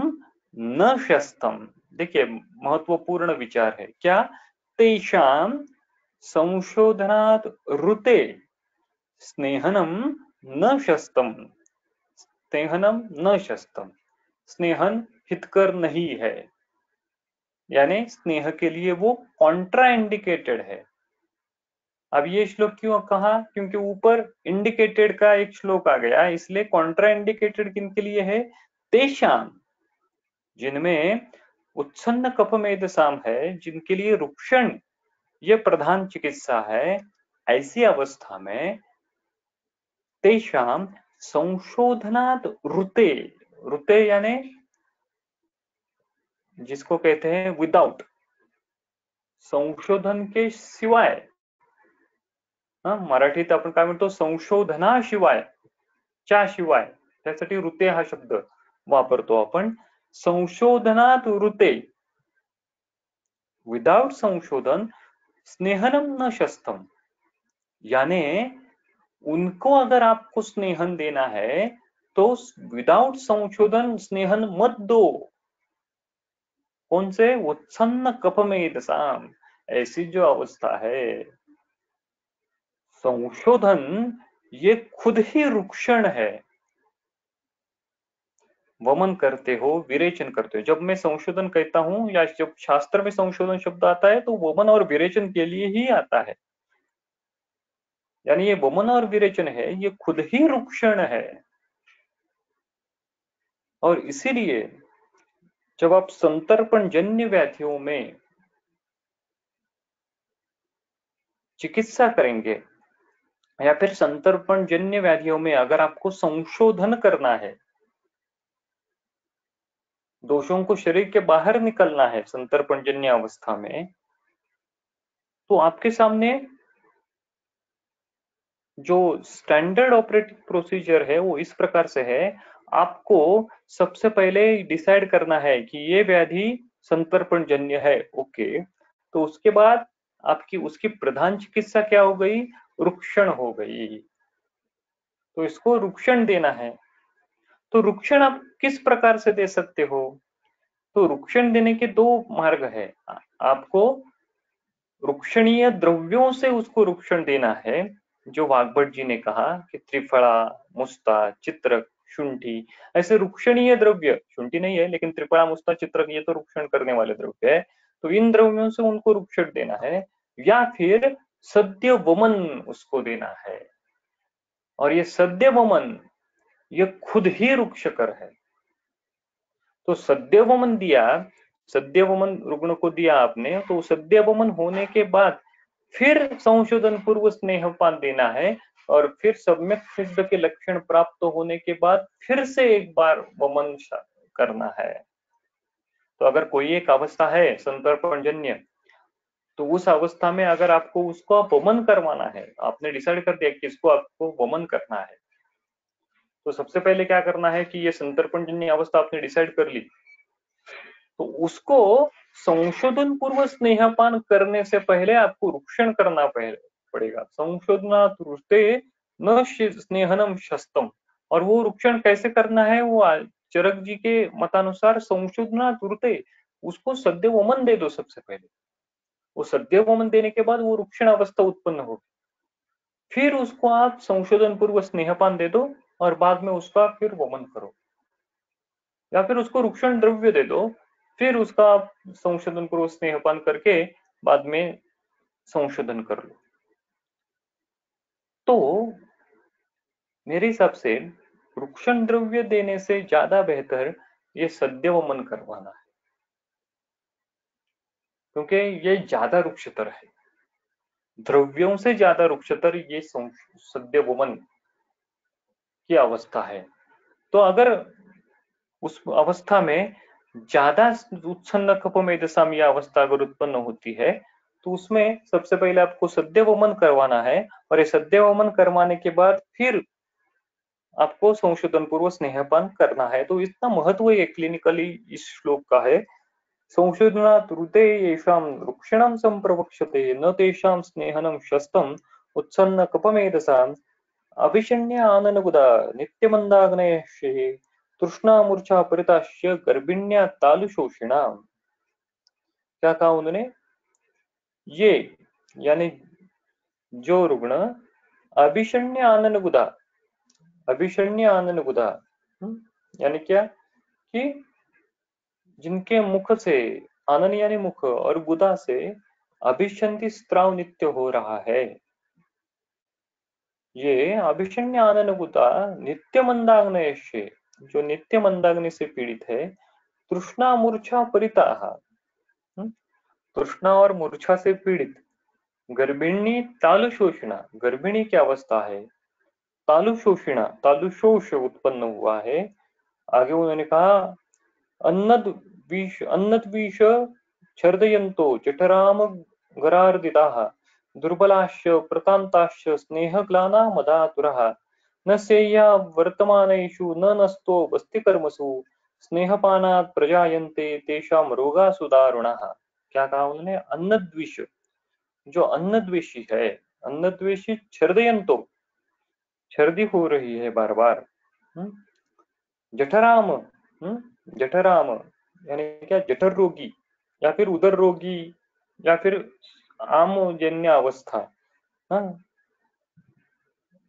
न शस्तम। देखिए महत्वपूर्ण विचार है क्या, तेषाम संशोधनात् ऋते स्नेहनम न शस्तम, स्नेहनम न शस्तम, स्नेहन हितकर नहीं है, यानी स्नेह के लिए वो कॉन्ट्रा इंडिकेटेड है। अब ये श्लोक क्यों कहा, क्योंकि ऊपर इंडिकेटेड का एक श्लोक आ गया, इसलिए कॉन्ट्रा इंडिकेटेड किनके लिए है, तेषाम जिनमें उत्सन्न कफ मेदसाम है, जिनके लिए रुक्षण ये प्रधान चिकित्सा है, ऐसी अवस्था में तेषाम संशोधनात् ऋते, ऋते यानी जिसको कहते हैं विदाउट, संशोधन के सिवाय, मराठीत आपण काय म्हणतो संशोधनाशिवाय, च्या शिवाय, त्यासाठी ऋते हा शब्द वापरतो आपण. संशोधनात ऋते, विदाउट संशोधन स्नेहनम न शस्तम, यानी उनको अगर आपको स्नेहन देना है तो विदाउट संशोधन स्नेहन मत दो। कौन से? उत्सन्न कपमेधसाम, ऐसी जो अवस्था है, संशोधन ये खुद ही रुक्षण है। वमन करते हो, विरेचन करते हो। जब मैं संशोधन कहता हूं या जब शास्त्र में संशोधन शब्द आता है तो वमन और विरेचन के लिए ही आता है। यानी ये वमन और विरेचन है, ये खुद ही रुक्षण है। और इसीलिए जब आप संतर्पण जन्य व्याधियों में चिकित्सा करेंगे या फिर संतर्पण जन्य व्याधियों में अगर आपको संशोधन करना है, दोषों को शरीर के बाहर निकलना है संतर्पण जन्य अवस्था में, तो आपके सामने जो स्टैंडर्ड ऑपरेटिंग प्रोसीजर है वो इस प्रकार से है। आपको सबसे पहले डिसाइड करना है कि ये व्याधि संतर्पण जन्य है, ओके। तो उसके बाद आपकी उसकी प्रधान चिकित्सा क्या हो गई? रुक्षण हो गई। तो इसको रुक्षण देना है। तो रुक्षण आप किस प्रकार से दे सकते हो? तो रुक्षण देने के दो मार्ग है। आपको रुक्षणीय द्रव्यों से उसको रुक्षण देना है, जो वाग्भट जी ने कहा कि त्रिफला, मुस्ता, चित्रक, शुंठी, ऐसे रुक्षणीय द्रव्य, शुंठी नहीं है लेकिन त्रिफला, मुस्ता, चित्रक ये तो रुक्षण करने वाले द्रव्य है, तो इन द्रव्यों से उनको रुक्षण देना है। या फिर सद्य वमन उसको देना है, और ये सद्य वमन ये खुद ही रुक्षकर है। तो सद्य वमन दिया, सद्य वमन रुग्ण को दिया आपने, तो सद्य वमन होने के बाद फिर संशोधन पूर्व स्नेहपान देना है, और फिर सम्यक सिद्ध के लक्षण प्राप्त होने के बाद फिर से एक बार वमन करना है। तो अगर कोई एक अवस्था है संतर्पण जन्य, तो उस अवस्था में अगर आपको उसको वमन करवाना है, आपने डिसाइड कर दिया कि इसको आपको वमन करना है, तो सबसे पहले क्या करना है कि ये संतर्पण जन्य अवस्था आपने डिसाइड कर ली, तो उसको संशोधन पूर्व स्नेहपान करने से पहले आपको रुक्षण करना पड़ेगा। संशोधनात् रुष्टे न स्नेहनम शस्तम। और वो रुक्षण कैसे करना है? वो चरक जी के मतानुसार संशोधनात् रुते, उसको सद्य वमन दे दो सबसे पहले। वो सद्य वमन देने के बाद वो रुक्षण अवस्था उत्पन्न होगी, फिर उसको आप संशोधन पूर्व स्नेहपान दे दो और बाद में उसका फिर वमन करो, या फिर उसको रुक्षण द्रव्य दे दो, फिर उसका संशोधन पूर्व स्नेहपान करके बाद में संशोधन कर लो। तो मेरे हिसाब से रुक्षण द्रव्य देने से ज्यादा बेहतर ये सद्य वमन करवाना है, क्योंकि ये ज्यादा रुक्षतर है, द्रव्यों से ज्यादा रुक्षतर ये सद्य वमन की अवस्था है। तो अगर उस अवस्था में ज्यादा उत्सन्न कपमेधसाम यह अवस्था अगर उत्पन्न होती है, तो उसमें सबसे पहले आपको सद्य वमन करवाना है, और ये सद्य वमन करवाने के बाद फिर आपको संशोधन पूर्व स्नेहपान करना है। तो इतना महत्व ये क्लिनिकली इस श्लोक का है। संशोधनात् ऋते येषां रुक्षणं संप्रवक्ष्यते न तेषां स्नेहनं शस्तम् उत्सन्न कपमेधसाम् अभिषण्य आननगुदा नित्यमन्दाग्नेयश्ये तृष्णा मूर्छा परिताश्य गर्भिण्या तालुशोषिणा। क्या कहा उन्होंने? ये यानी जो रुग्ण अभिषण्य आननगुदा, अभिषण्य आननगुदा यानी क्या कि जिनके मुख से, आनन यानी मुख और गुदा से अभिषंति स्त्राव नित्य हो रहा है, ये अभिषण्य आनन गुदा नित्य मंदाग्नि से, जो नित्य मंदाग्नि से पीड़ित है, तृष्णा मूर्छा परिताः, तृष्णा और मूर्छा से पीड़ित, गर्भिणी तालुशोषिणा, गर्भिणी की अवस्था है, तालुशोषिणा, तालुशोष उत्पन्न हुआ है। आगे उन्होंने कहा अन्नद्विष छर्दयन्तो जठराम गरार्दिताः दुर्बलाश्च प्रतान्ताश्च स्नेहग्लाना मदातुरः न सेया वर्तमानेषु न नस्तो बस्तिकर्मसु स्नेहपानात् प्रजायन्ते तेषां रोगासु दारुणाः। क्या कहा उन्होंने? अन्नद्वेष, जो अन्नद्वेषी है, अन्नद्वेषी छर्दयंतो, छर्दी हो रही है बार बार। जठराम, जठराम यानी क्या? जठर रोगी या फिर उदर रोगी या फिर आम जन्य अवस्था। हाँ,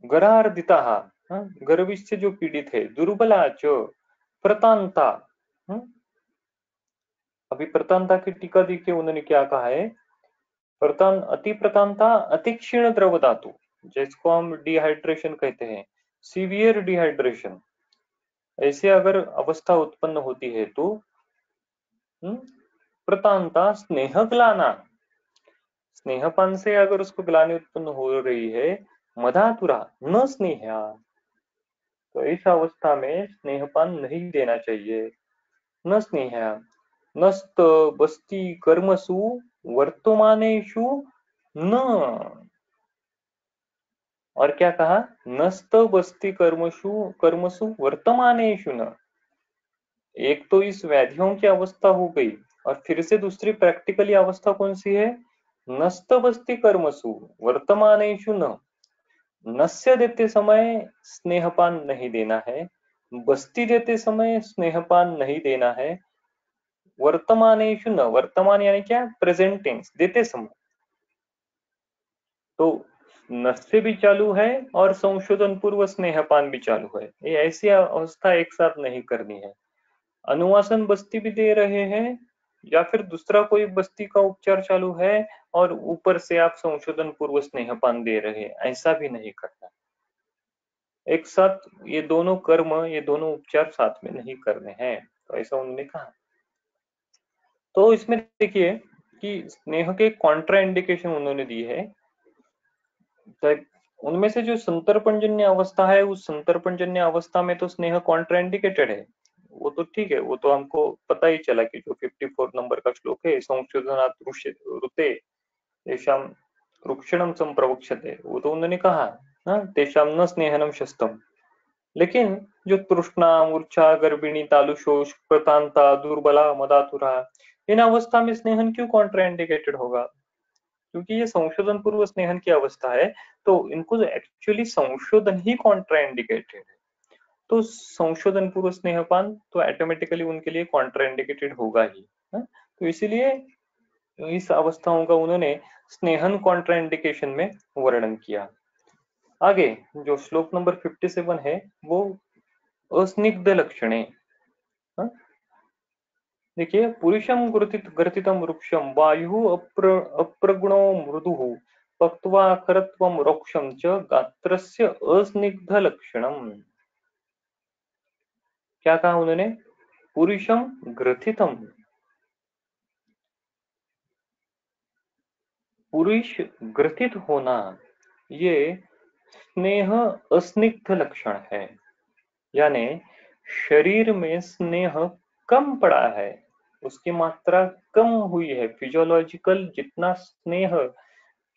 गरार्दिता, हाँ, गर्भ से जो पीड़ित है। दुर्बला च प्रतांता, अभी प्रतांता की टीका देखिए उन्होंने क्या कहा है। प्रतान अति प्रतांता अति क्षीण द्रव धातु, जिसको हम डिहाइड्रेशन कहते हैं, सीवियर डिहाइड्रेशन, ऐसे अगर अवस्था उत्पन्न होती है तो प्रतांता स्नेह ग्लाना, स्नेहपान से अगर उसको ग्लानि उत्पन्न हो रही है, मधातुरा न स्नेहा, तो इस अवस्था में स्नेहपान नहीं देना चाहिए। न स्नेहा नस्त बस्ती कर्मसु वर्तमानेषु न, और क्या कहा? नस्त बस्ती कर्मसु कर्मसु वर्तमानेषु न। एक तो इस व्याधियों की अवस्था हो गई, और फिर से दूसरी प्रैक्टिकली अवस्था कौन सी है? नस्त बस्ती कर्मसु वर्तमानेषु न। नस्य देते समय स्नेहपान नहीं देना है, बस्ती देते समय स्नेहपान नहीं देना है, वर्तमानेषु न, वर्तमान यानी क्या? प्रेजेंट टेंस, देते समय। तो नस्य भी चालू है और संशोधन पूर्व स्नेहपान भी चालू है, ये ऐसी अवस्था एक साथ नहीं करनी है। अनुवासन बस्ती भी दे रहे हैं या फिर दूसरा कोई बस्ती का उपचार चालू है और ऊपर से आप संशोधन पूर्व स्नेहपान दे रहे हैं, ऐसा भी नहीं करना। एक साथ ये दोनों कर्म, ये दोनों उपचार साथ में नहीं करने हैं, तो ऐसा उन्होंने कहा। तो इसमें देखिए कि स्नेह के कॉन्ट्रा इंडिकेशन उन्होंने दी है। तो उनमें से जो संतर्पणजन्य अवस्था है, उस संतर्पणजन्य अवस्था में तो स्नेह कॉन्ट्रा इंडिकेटेड है, वो तो ठीक है, वो तो हमको पता ही चला कि जो 54 नंबर का श्लोक है, संशोधनात् ऋते तेषां रुक्षणम संप्रवक्ष्यते, वो तो उन्होंने कहा। हाँ, तेषां न स्नेहनम शस्तम। लेकिन जो तृष्णा, मूर्छा, गर्भिणी, तालुशोष, प्रतांता, दुर्बला, मदातुरा, इन अवस्था में स्नेहन क्यों कॉन्ट्राइंडिकेटेड होगा? क्योंकि ये संशोधन पूर्व स्नेहन की अवस्था है, तो इनको एक्चुअली संशोधन ही कॉन्ट्राइंडिकेटेड है। तो संशोधन पूर्व स्नेहपान तो ऑटोमेटिकली उनके लिए कॉन्ट्राइंडिकेटेड होगा ही। तो इसीलिए इस अवस्थाओं का उन्होंने स्नेहन कॉन्ट्राइंडिकेशन में वर्णन किया। आगे जो श्लोक नंबर 57 है, वो अस्निग्ध लक्षणे। देखिए, पुरुषम ग्रथितम वृक्षम वायु अप्रगुणो मृदुः पक्त्वा खरत्वम रोक्षम च गात्रस्य अस्निग्ध लक्षणम। क्या कहा उन्होंने? पुरुषम ग्रथितम, पुरुष ग्रथित होना, ये स्नेह अस्निग्ध लक्षण है, यानी शरीर में स्नेह कम पड़ा है, उसकी मात्रा कम हुई है। फिजियोलॉजिकल जितना स्नेह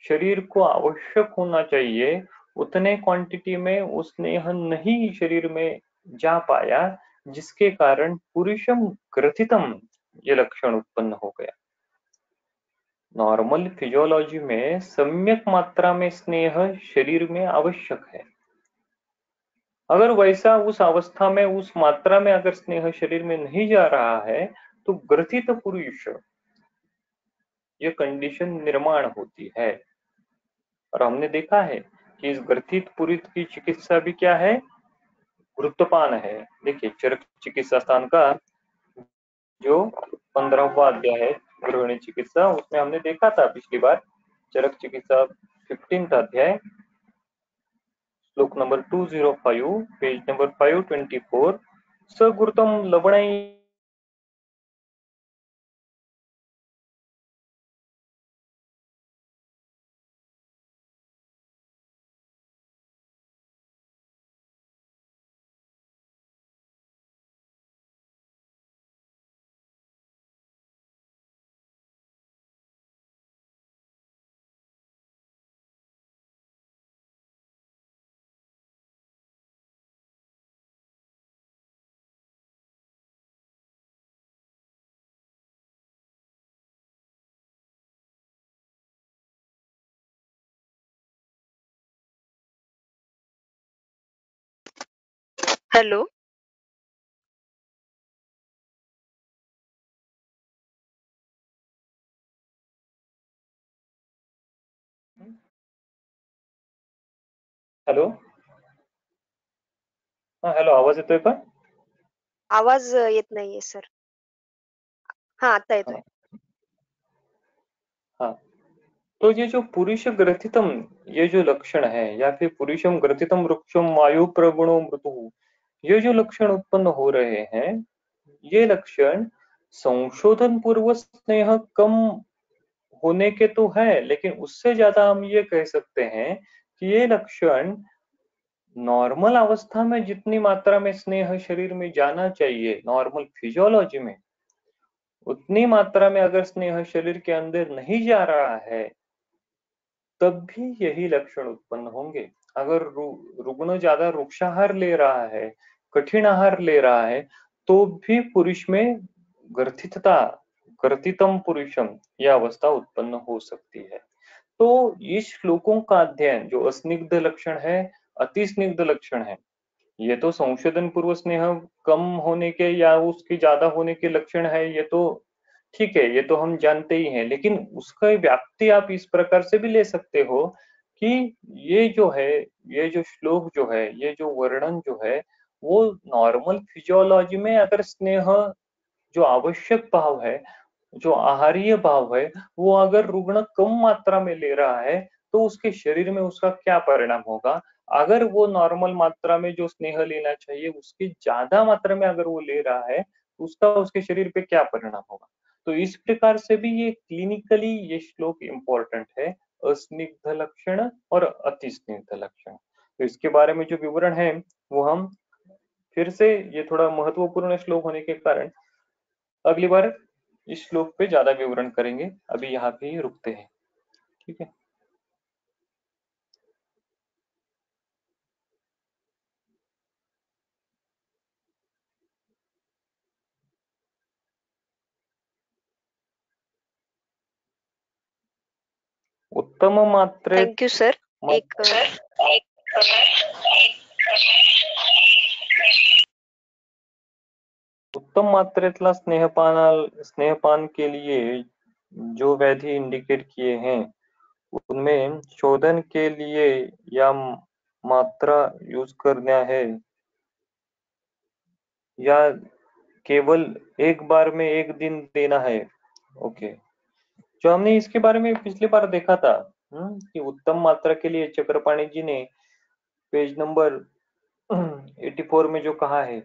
शरीर को आवश्यक होना चाहिए, उतने क्वांटिटी में वो स्नेह नहीं शरीर में जा पाया, जिसके कारण पुरुषम ग्रथितम ये लक्षण उत्पन्न हो गया। नॉर्मल फिजियोलॉजी में सम्यक मात्रा में स्नेह शरीर में आवश्यक है। अगर वैसा उस अवस्था में, उस मात्रा में अगर स्नेह शरीर में नहीं जा रहा है, तो ग्रथित पुरुष ये कंडीशन निर्माण होती है। और हमने देखा है कि इस ग्रथित पुरुष की चिकित्सा भी क्या है? गुरुत्वपान है। देखिए, चरक चिकित्सा स्थान का जो 15वां अध्याय है, गृहिणी चिकित्सा, उसमें हमने देखा था पिछली बार, चरक चिकित्सा 15th अध्याय, श्लोक नंबर 205, पेज नंबर 524, सगुरुतम लवणै हेलो. हॅलो. हा हॅलो, आवाज येतोय का? आवाज येत नाहीये सर. हा, आता येतोय. हाँ, तो ये जो पुरुष ग्रथितम, ये जो लक्षण है, या फिर पुरुषम ग्रथितम वृक्षम वायु प्रगुणो मृदु, ये जो लक्षण उत्पन्न हो रहे हैं, ये लक्षण संशोधन पूर्व स्नेह कम होने के तो है, लेकिन उससे ज्यादा हम ये कह सकते हैं कि ये लक्षण नॉर्मल अवस्था में जितनी मात्रा में स्नेह शरीर में जाना चाहिए, नॉर्मल फिजियोलॉजी में, उतनी मात्रा में अगर स्नेह शरीर के अंदर नहीं जा रहा है, तब भी यही लक्षण उत्पन्न होंगे। अगर रुग्ण ज्यादा रुक्षाहार ले रहा है, कठिन आहार ले रहा है, तो भी पुरुष में ग्रथितता, ग्रथितम पुरुषम, यह अवस्था उत्पन्न हो सकती है। तो इस श्लोकों का अध्ययन, जो अस्निग्ध लक्षण है, अति स्निग्ध लक्षण है, ये तो संशोधन पूर्व स्नेह कम होने के या उसके ज्यादा होने के लक्षण है, ये तो ठीक है, ये तो हम जानते ही हैं, लेकिन उसका व्याप्ति आप इस प्रकार से भी ले सकते हो कि ये जो है, ये जो श्लोक जो है, ये जो वर्णन जो है, वो नॉर्मल फिजियोलॉजी में अगर स्नेह जो आवश्यक भाव है, जो आहारीय भाव है, वो अगर रुग्ण कम मात्रा में ले रहा है, तो उसके शरीर में उसका क्या परिणाम होगा। अगर वो नॉर्मल मात्रा में जो स्नेह लेना चाहिए उसकी ज्यादा मात्रा में अगर वो ले रहा है, उसका उसके शरीर पे क्या परिणाम होगा। तो इस प्रकार से भी ये क्लिनिकली ये श्लोक इम्पोर्टेंट है, अस्निग्ध लक्षण और अति स्निग्ध लक्षण। तो इसके बारे में जो विवरण है वो हम फिर से, ये थोड़ा महत्वपूर्ण श्लोक होने के कारण अगली बार इस श्लोक पे ज्यादा विवरण करेंगे, अभी यहाँ पे ही रुकते हैं। ठीक है। उत्तम मात्रे थँक यू सर. एक उत्तम मात्रेतला स्नेहपान के लिए जो व्याधि इंडिकेट किए हैं, उनमें शोधन के लिए या मात्रा यूज करना है, या केवल एक बार में एक दिन देना है। ओके, जो हमने इसके बारे में पिछली बार देखा था, कि उत्तम मात्रा के लिए चक्रपाणी जी ने पेज नंबर 84 में जो कहा है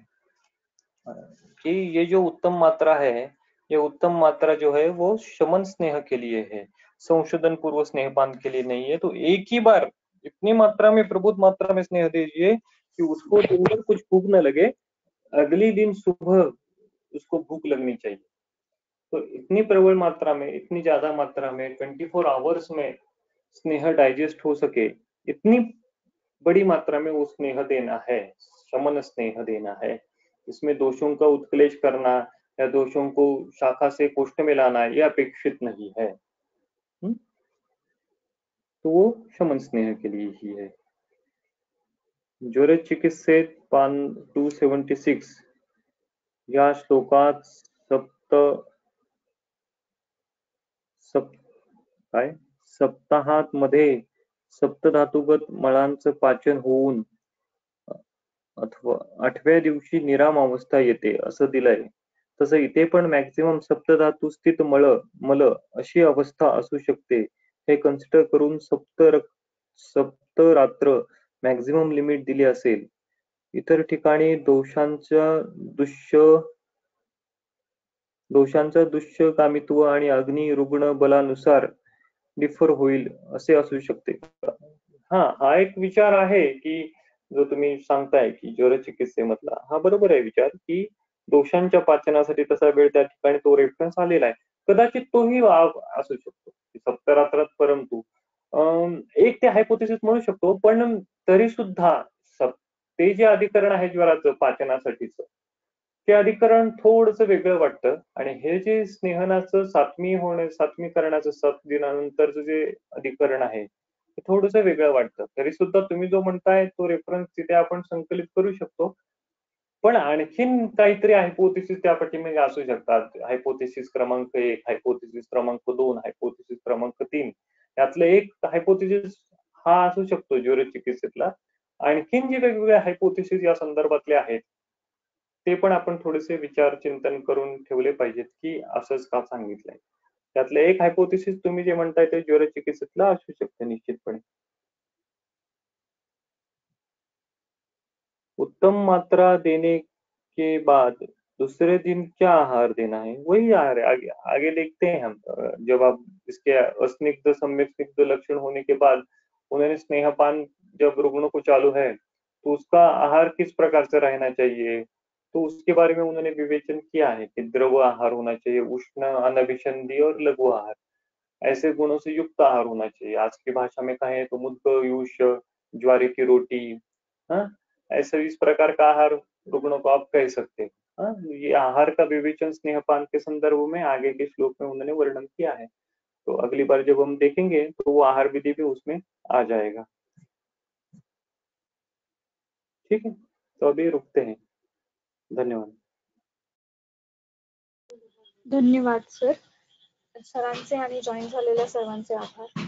कि ये जो उत्तम मात्रा है, ये उत्तम मात्रा जो है वो शमन स्नेह के लिए है, संशोधन पूर्व स्नेहपान के लिए नहीं है। तो एक ही बार इतनी मात्रा में, प्रभुत मात्रा में स्नेह दीजिए कि उसको दिन भर कुछ भूख न लगे, अगली दिन सुबह उसको भूख लगनी चाहिए। तो इतनी प्रबल मात्रा में, इतनी ज्यादा मात्रा में 24 आवर्स में स्नेह डाइजेस्ट हो सके, इतनी बड़ी मात्रा में वो स्नेह देना है, शमन स्नेह देना है। इसमें दोषों का उत्क्लेश करना या दोषों को शाखा से कोष्ठ में लाना ये अपेक्षित नहीं है। तो वो शमन स्नेह के लिए ही है। ज्वर चिकित्सेत पान 276 या श्लोकात काय सप्ताहात मध्ये सप्तधातुगत मळांचं पाचन होऊन अथवा 8व्या दिवशी निराम अवस्था येते असं दिलंय, तसं इथे पण मॅक्झिमम सप्तधातू स्थित मल अशी अवस्था असू शकते, हे कन्सिडर करून सप्तरात्र मॅक्झिमम लिमिट दिली असेल। इतर ठिकाणी दोषांचा दुष्यकामित्व आणि अग्नी रुग्ण बलानुसार डिफर होईल असे असू शकते। हा एक विचार आहे की जो तुम्ही सांगताय की ज्वर चिकित्सेमधला, हा बरोबर आहे विचार, की दोषांच्या पाचनासाठी तसा वेळ त्या ठिकाणी तो रेफरन्स आलेला आहे, कदाचित तोही असू शकतो सप्तरात्रात। परंतु एक ते हायपोथेसिस म्हणू शकतो, पण तरी सुद्धा ते जे अधिकरण आहे ज्वराचं पाचनासाठीच, ते अधिकरण थोडस वेगळं वाटतं, आणि हे जे स्नेहनाचं सात्मीकरणाचं 7 दिनानंतरचं जे अधिकरण आहे ते थोडस वेगळं वाटतं। तरी सुद्धा तुम्ही जो म्हणताय तो रेफरन्स तिथे आपण संकलित करू शकतो, पण आणखीन काहीतरी हायपोथेसिस त्या पाठीमागे असू शकतात. हायपोथेसिस क्रमांक 1, हायपोथेसिस क्रमांक 2, हायपोथेसिस क्रमांक 3 यातलं एक हायपोथेसिस हा असू शकतो ज्वरचिकित्सेतला. आणखीन जे वेगवेगळे हायपोथेसिस या संदर्भातले आहेत ते पण आपण थोडेसे विचार चिंतन करून ठेवले पाहिजेत की असंच का सांगितलंय. त्यातलं एक हायपोथेसिस तुम्ही जे म्हणताय ते ज्वरचिकित्सेतलं असू शकतं निश्चितपणे. उत्तम मात्रा देने के बाद दूसरे दिन क्या आहार देना है, वही आहार है। आगे देखते हैं हम। जब आप इसके अस्निग्ध सम्यक स्निग्ध लक्षण होने के बाद उन्होंने स्नेहपान जब रुग्ण को चालू है तो उसका आहार किस प्रकार से रहना चाहिए, तो उसके बारे में उन्होंने विवेचन किया है कि द्रव आहार होना चाहिए, उष्ण अनभिसंधि और लघु आहार, ऐसे गुणों से युक्त आहार होना चाहिए। आज की भाषा में कहें तो मुद्गयूष, ज्वारे की रोटी, हाँ, ऐसे इस प्रकार का आहार रुग्णों को आप कह सकते हैं। हाँ, ये आहार का विवेचन स्नेहपान के संदर्भ में आगे के श्लोक में उन्होंने वर्णन किया है। तो अगली बार जब हम देखेंगे तो वो आहार विधि भी उसमें आ जाएगा। ठीक है, तो अभी रुकते हैं। धन्यवाद। धन्यवाद सर. सरांचे आणि जॉईन झालेल्या सर्वांचे आभार.